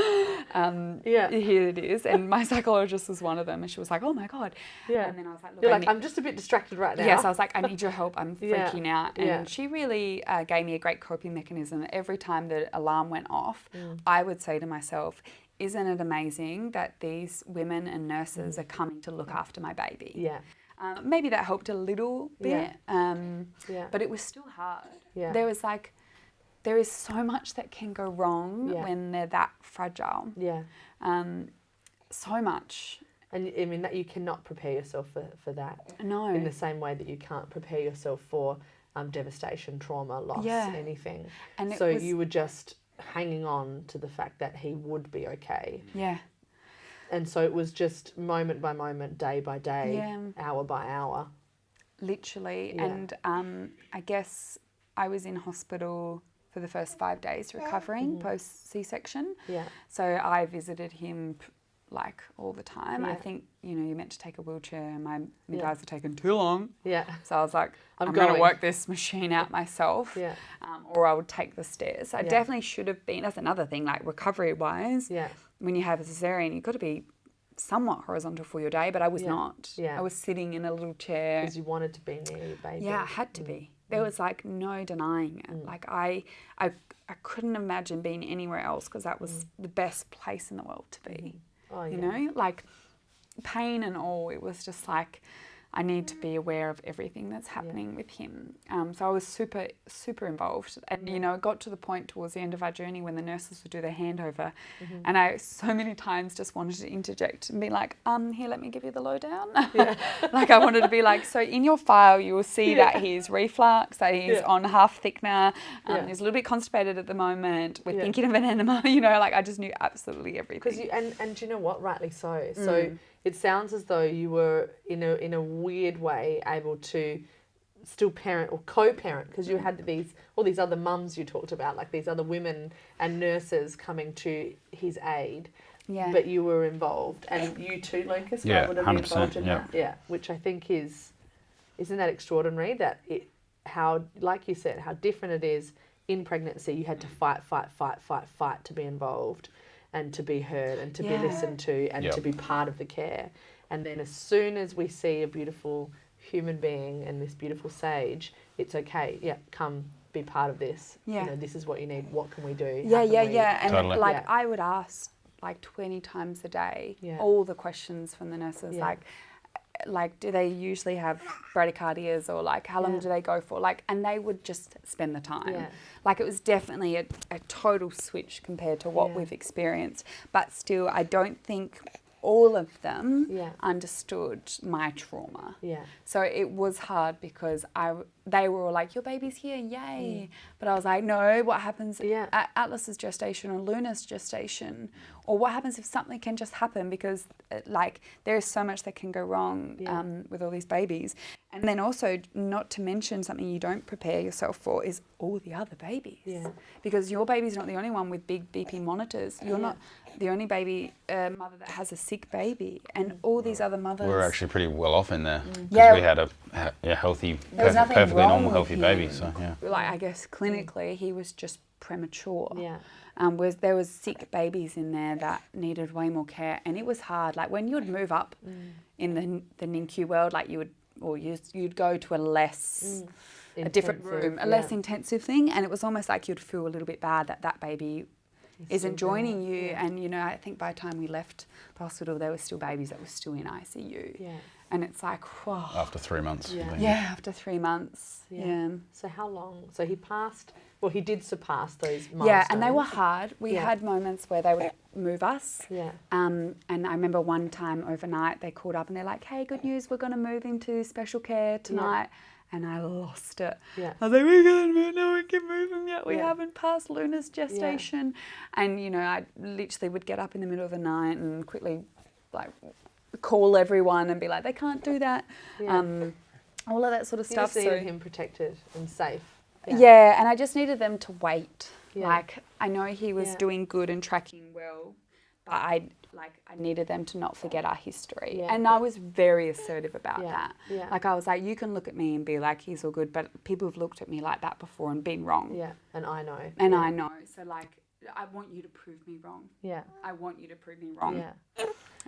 Speaker 4: Here it is. And my psychologist was one of them. And she was like, oh my God.
Speaker 1: Yeah.
Speaker 4: And then I was like, look,
Speaker 1: You're like, I'm just a bit distracted right now.
Speaker 4: Yes, I was like, I need your help. I'm
Speaker 1: Yeah.
Speaker 4: freaking out. And
Speaker 1: Yeah.
Speaker 4: she really gave me a great coping mechanism. Every time the alarm went off, I would say to myself, isn't it amazing that these women and nurses are coming to look after my baby?
Speaker 1: Yeah.
Speaker 4: Maybe that helped a little bit,
Speaker 1: Yeah.
Speaker 4: but it was still hard.
Speaker 1: Yeah.
Speaker 4: There is so much that can go wrong when they're that fragile.
Speaker 1: Yeah.
Speaker 4: So much.
Speaker 1: And I mean that you cannot prepare yourself for that.
Speaker 4: No.
Speaker 1: In the same way that you can't prepare yourself for devastation, trauma, loss, anything.
Speaker 4: And
Speaker 1: so you were just hanging on to the fact that he would be okay.
Speaker 4: Yeah.
Speaker 1: And so it was just moment by moment, day by day, hour by hour.
Speaker 4: Literally.
Speaker 1: Yeah.
Speaker 4: And I guess I was in hospital for the first 5 days recovering post C-section.
Speaker 1: Yeah.
Speaker 4: So I visited him like all the time.
Speaker 1: Yeah.
Speaker 4: I think, you're meant to take a wheelchair and my midwives were taking too long.
Speaker 1: Yeah.
Speaker 4: So I was like, I'm
Speaker 1: going.
Speaker 4: going to work this machine out myself.
Speaker 1: Yeah.
Speaker 4: Or I would take the stairs. I definitely should have been, that's another thing, like recovery-wise.
Speaker 1: Yeah.
Speaker 4: When you have a cesarean, you've got to be somewhat horizontal for your day, but I was not.
Speaker 1: Yeah.
Speaker 4: I was sitting in a little chair.
Speaker 1: Because you wanted to be near your baby.
Speaker 4: Yeah, I had to be. There was like no denying it. Like I couldn't imagine being anywhere else because that was the best place in the world to be.
Speaker 1: Oh, yeah.
Speaker 4: You know, like pain and all. It was just like I need to be aware of everything that's happening with him. So I was super, super involved. And, it got to the point towards the end of our journey when the nurses would do their handover. And I so many times just wanted to interject and be like, here, let me give you the lowdown.
Speaker 1: Yeah.
Speaker 4: Like I wanted to be like, so in your file, you will see that he's reflux, that he's on half thickener, he's a little bit constipated at the moment. We're thinking of an enema, like I just knew absolutely everything.
Speaker 1: Because and do you know what? Rightly so. So it sounds as though you were in a weird way able to still parent or co-parent, because you had all these other mums you talked about, like these other women and nurses coming to his aid.
Speaker 4: Yeah.
Speaker 1: But you were involved, and you too, Lucas, were
Speaker 3: Yeah,
Speaker 1: able to be
Speaker 3: 100%,
Speaker 1: involved in
Speaker 3: yeah.
Speaker 1: that. Yeah, which I think isn't that extraordinary? That how, like you said, how different it is in pregnancy. You had to fight to be involved, and to be heard, and to be listened to, and to be part of the care. And then as soon as we see a beautiful human being and this beautiful sage, it's okay. Yeah, come be part of this.
Speaker 4: Yeah.
Speaker 1: This is what you need. What can we do?
Speaker 4: Yeah. And
Speaker 3: Totally.
Speaker 4: like I would ask like 20 times a day, all the questions from the nurses, like do they usually have bradycardias, or like how long do they go for? Like, and they would just spend the time.
Speaker 1: Yeah.
Speaker 4: Like it was definitely a total switch compared to what we've experienced. But still, I don't think all of them understood my trauma.
Speaker 1: Yeah.
Speaker 4: So it was hard because they were all like, your baby's here, yay. But I was like, no, what happens at Atlas's gestation or Luna's gestation? Or what happens if something can just happen? Because like there is so much that can go wrong with all these babies. And then also, not to mention something you don't prepare yourself for is all the other babies.
Speaker 1: Yeah.
Speaker 4: Because your baby's not the only one with big BP monitors. You're not the only baby mother that has a sick baby, and all these other mothers.
Speaker 3: We were actually pretty well off in there because
Speaker 4: Yeah.
Speaker 3: we had a healthy,
Speaker 4: There was nothing
Speaker 3: perfectly
Speaker 4: wrong
Speaker 3: normal,
Speaker 4: with
Speaker 3: healthy
Speaker 4: him.
Speaker 3: baby. So yeah.
Speaker 4: Like I guess clinically he was just premature.
Speaker 1: Yeah.
Speaker 4: Whereas there was sick babies in there that needed way more care, and it was hard. Like when you would move up in the NICU world, like you'd go to a different room, a less intensive thing, and it was almost like you'd feel a little bit bad that baby isn't joining you. And, you know, I think by the time we left the hospital, there were still babies that were still in ICU.
Speaker 1: Yeah.
Speaker 4: And it's like, whoa.
Speaker 3: After 3 months.
Speaker 4: Yeah, after 3 months. Yeah.
Speaker 1: So how long? So he passed, well, he did surpass those milestones.
Speaker 4: Yeah, and they were hard. We had moments where they would move us.
Speaker 1: Yeah.
Speaker 4: And I remember one time overnight they called up and they're like, hey, good news, we're going to move into special care tonight. And I lost it.
Speaker 1: Yeah.
Speaker 4: I was like, we can't move, no one can move him yet. We haven't passed Luna's gestation. And, you know, I literally would get up in the middle of the night and quickly, like, call everyone and be like, they can't do that.
Speaker 1: Yeah.
Speaker 4: All of that sort of
Speaker 1: You
Speaker 4: stuff.
Speaker 1: just needed him protected and safe.
Speaker 4: Yeah, and I just needed them to wait.
Speaker 1: Yeah.
Speaker 4: Like, I know he was doing good and tracking well, but I needed them to not forget our history.
Speaker 1: Yeah.
Speaker 4: And I was very assertive about that.
Speaker 1: Yeah.
Speaker 4: Like, I was like, you can look at me and be like, he's all good, but people have looked at me like that before and been wrong.
Speaker 1: Yeah, and I know.
Speaker 4: And I know. So, like, I want you to prove me wrong.
Speaker 1: Yeah.
Speaker 4: I want you to prove me wrong.
Speaker 1: Yeah.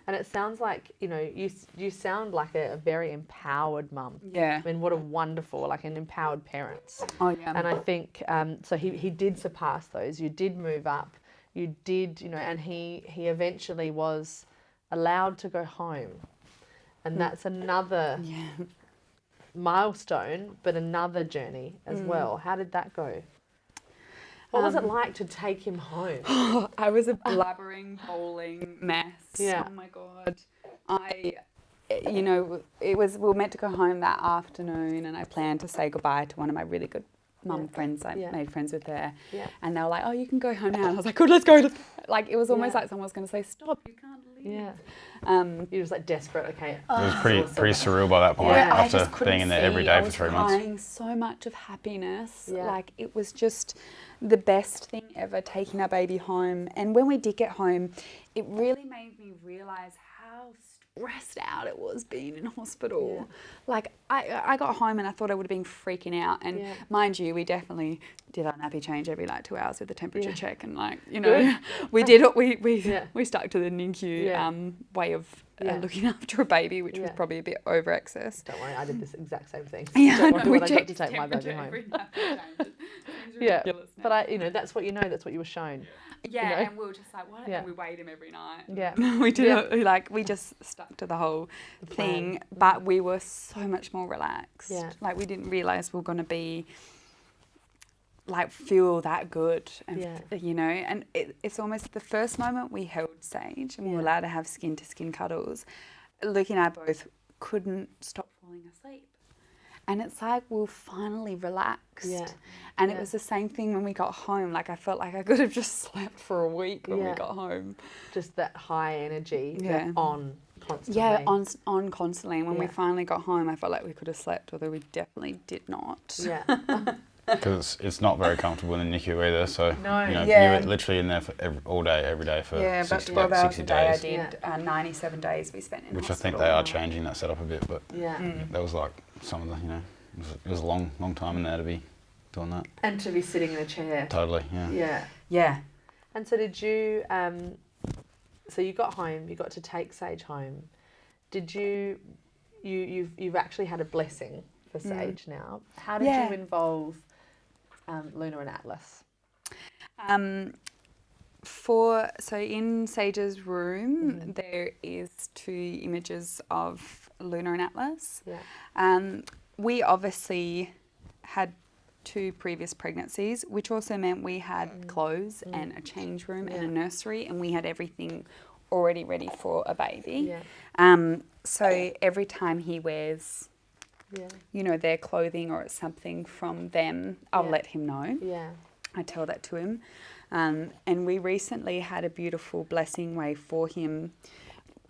Speaker 1: And it sounds like, you know, you sound like a very empowered mum.
Speaker 4: Yeah.
Speaker 1: I mean, what a wonderful, like an empowered parent.
Speaker 4: Oh, yeah.
Speaker 1: And I think, so he did surpass those. You did move up. You did, you know, and he eventually was allowed to go home. And that's another milestone, but another journey as well. How did that go? What was it like to take him home?
Speaker 4: I was a blubbering, bowling mess.
Speaker 1: Yeah.
Speaker 4: Oh my God. You know, we were meant to go home that afternoon and I planned to say goodbye to one of my really good mum friends I made friends with there.
Speaker 1: Yeah.
Speaker 4: And they were like, oh, you can go home now. And I was like, good, let's go. Like, it was almost like someone was going to say, stop, you can't leave.
Speaker 1: Yeah.
Speaker 4: You're
Speaker 1: just like desperate, okay.
Speaker 3: It was pretty surreal by that point after being in there every day for 3 months.
Speaker 4: I was crying so much of happiness.
Speaker 1: Yeah.
Speaker 4: Like, it was just the best thing ever, taking our baby home. And when we did get home, it really made me realise how stressed out it was being in hospital.
Speaker 1: Yeah.
Speaker 4: Like, I got home and I thought I would have been freaking out. And mind you, we definitely did our nappy change every like 2 hours with the temperature check. And like, you know, we did it. We stuck to the NICU way of looking after a baby, which was probably a bit over excess.
Speaker 1: Don't worry, I did this exact same thing.
Speaker 4: Yeah,
Speaker 1: Don't
Speaker 4: I
Speaker 1: worry
Speaker 4: know,
Speaker 1: when I got to take my baby home. Yeah, but I, you know, that's what you know. That's what you were shown.
Speaker 4: Yeah,
Speaker 1: you know?
Speaker 4: and we were just like, what?
Speaker 1: Yeah.
Speaker 4: And we weighed him every night.
Speaker 1: Yeah.
Speaker 4: We did it, like, we just stuck to the whole thing, but we were so much more relaxed.
Speaker 1: Yeah.
Speaker 4: Like, we didn't realise we were going to be, like, feel that good. And, you know, and it's almost the first moment we held Sage and we were allowed to have skin-to-skin cuddles. Luke and I both couldn't stop falling asleep. And it's like we were finally relaxed. Yeah. And it was the same thing when we got home. Like, I felt like I could have just slept for a week when we got home.
Speaker 1: Just that high energy, that on constantly.
Speaker 4: Yeah, on constantly. And when we finally got home, I felt like we could have slept, although we definitely did not.
Speaker 1: Yeah.
Speaker 3: Because it's not very comfortable in the NICU either. So,
Speaker 1: no.
Speaker 3: you know, you were literally in there for all day, every day for 60 days.
Speaker 4: I did 97 days we spent in
Speaker 3: Which
Speaker 4: hospital.
Speaker 3: I think they are changing that setup a bit, but that was like some of the, you know, it was a long time in there to be doing that.
Speaker 1: And to be sitting in a chair.
Speaker 3: Totally, yeah.
Speaker 4: Yeah.
Speaker 1: And so did you, so you got home, you got to take Sage home. Did you've actually had a blessing for Sage now. How did you involve Luna and Atlas?
Speaker 4: So in Sage's room, there is 2 images of Luna and Atlas.
Speaker 1: Yeah.
Speaker 4: We obviously had 2 previous pregnancies, which also meant we had clothes and a change room and a nursery, and we had everything already ready for a baby.
Speaker 1: Yeah.
Speaker 4: So every time he wears, you know, their clothing or something from them, I'll let him know.
Speaker 1: Yeah.
Speaker 4: I tell that to him. And we recently had a beautiful blessing way for him,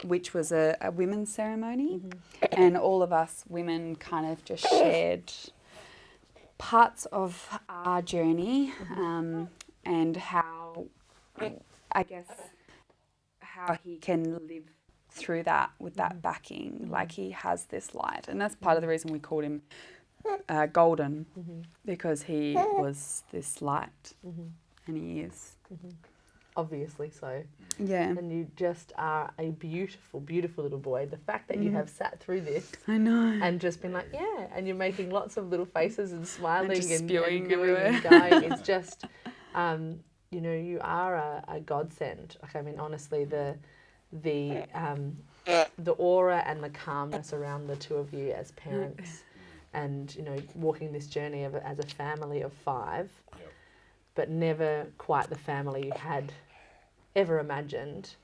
Speaker 4: which was a women's ceremony. And all of us women kind of just shared parts of our journey and how, I guess, how he can live through that with that backing. Like, he has this light. And that's part of the reason we called him Golden, because he was this light. And he is.
Speaker 1: Obviously so.
Speaker 4: Yeah.
Speaker 1: And you just are a beautiful, beautiful little boy. The fact that you have sat through this.
Speaker 4: I know.
Speaker 1: And just been like, yeah, and you're making lots of little faces and smiling and
Speaker 4: spewing
Speaker 1: and
Speaker 4: everywhere.
Speaker 1: and going. It's just, you know, you are a godsend. Like, I mean, honestly, the aura and the calmness around the two of you as parents, and, you know, walking this journey as a family of 5, but never quite the family you had ever imagined.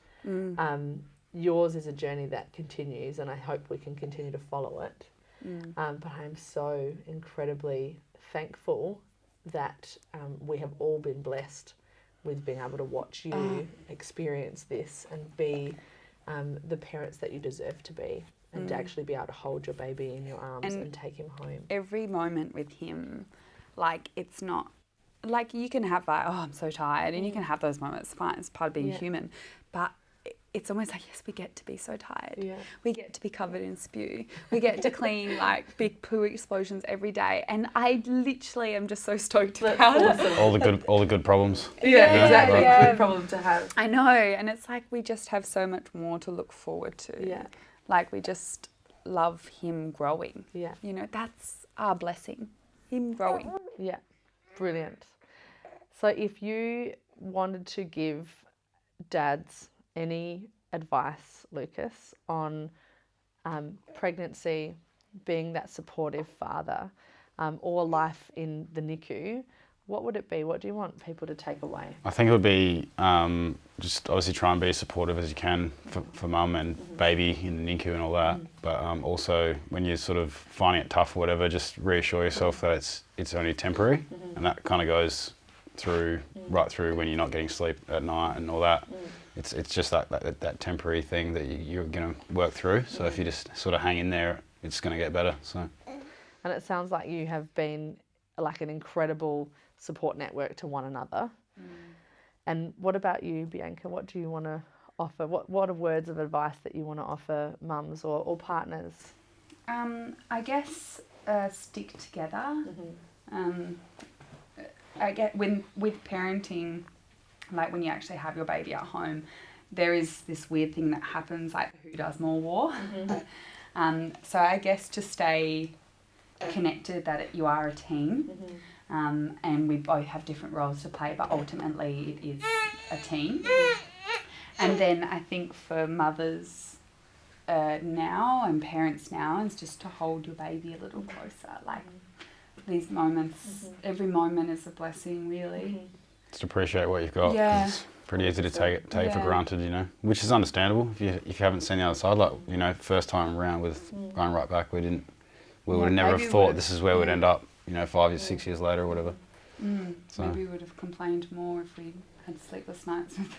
Speaker 1: Yours is a journey that continues, and I hope we can continue to follow it. But I'm so incredibly thankful that we have all been blessed with being able to watch you experience this and be the parents that you deserve to be, and to actually be able to hold your baby in your arms and take him home.
Speaker 4: Every moment with him, like, it's not, like, you can have like, oh, I'm so tired, and you can have those moments, fine, it's part of being human, but it's almost like, yes, we get to be so tired. Yeah. We get to be covered in spew. We get to clean like big poo explosions every day, and I literally am just so stoked about it.
Speaker 3: All the good problems.
Speaker 1: Yeah, exactly. Good problem to have.
Speaker 4: I know, and it's like we just have so much more to look forward to.
Speaker 1: Yeah.
Speaker 4: Like, we just love him growing.
Speaker 1: Yeah.
Speaker 4: You know, that's our blessing. Him growing.
Speaker 1: Yeah. Brilliant. So if you wanted to give dads any advice, Lukas, on pregnancy, being that supportive father, or life in the NICU, what would it be? What do you want people to take away?
Speaker 3: I think it would be just obviously try and be as supportive as you can for mum and baby in the NICU and all that. But also, when you're sort of finding it tough or whatever, just reassure yourself that it's only temporary, and that kind of goes through right through when you're not getting sleep at night and all that. It's just that temporary thing that you're going to work through. So if you just sort of hang in there, it's going to get better. So.
Speaker 1: And it sounds like you have been like an incredible support network to one another. And what about you, Bianca? What do you want to offer? What are words of advice that you want to offer mums or partners?
Speaker 4: I guess stick together. I get with parenting, like when you actually have your baby at home, there is this weird thing that happens, like who does more war. So I guess to stay connected, that you are a team, and we both have different roles to play, but ultimately it is a team. And then I think for mothers now and parents now is just to hold your baby a little closer. Like these moments, every moment is a blessing, really.
Speaker 3: Just appreciate what you've got.
Speaker 4: Yeah.
Speaker 3: It's pretty easy to take it for granted, you know, which is understandable if you haven't seen the other side. Like, you know, first time around with going right back, we would have never have thought this is where we'd end up, you know, 5 years, 6 years later or whatever. So.
Speaker 4: Maybe we would have complained more if we had sleepless nights with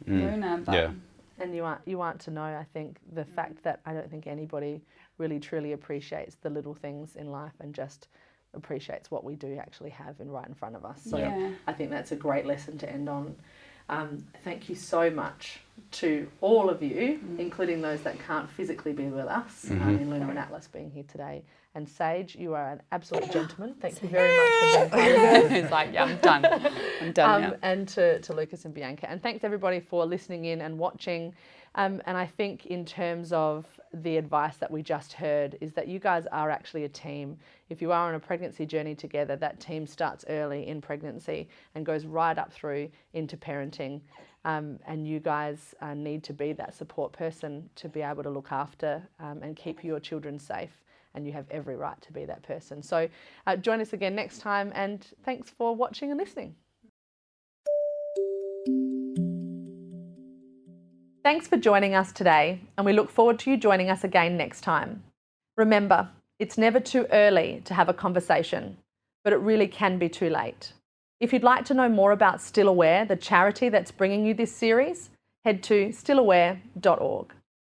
Speaker 4: Luna. But
Speaker 1: And you aren't to know, I think, the fact that I don't think anybody really truly appreciates the little things in life and just appreciates what we do actually have right in front of us. So I think that's a great lesson to end on. Thank you so much to all of you, including those that can't physically be with us, in Luna and Atlas being here today. And Sage, you are an absolute gentleman. Thank you very much for being part of it.
Speaker 4: He's like, yeah, I'm done. I'm done now.
Speaker 1: And to Lukas and Bianca. And thanks everybody for listening in and watching. And I think in terms of the advice that we just heard is that you guys are actually a team. If you are on a pregnancy journey together, that team starts early in pregnancy and goes right up through into parenting. And you guys need to be that support person to be able to look after and keep your children safe. And you have every right to be that person. So join us again next time, and thanks for watching and listening. Thanks for joining us today, and we look forward to you joining us again next time. Remember, it's never too early to have a conversation, but it really can be too late. If you'd like to know more about Still Aware, the charity that's bringing you this series, head to stillaware.org.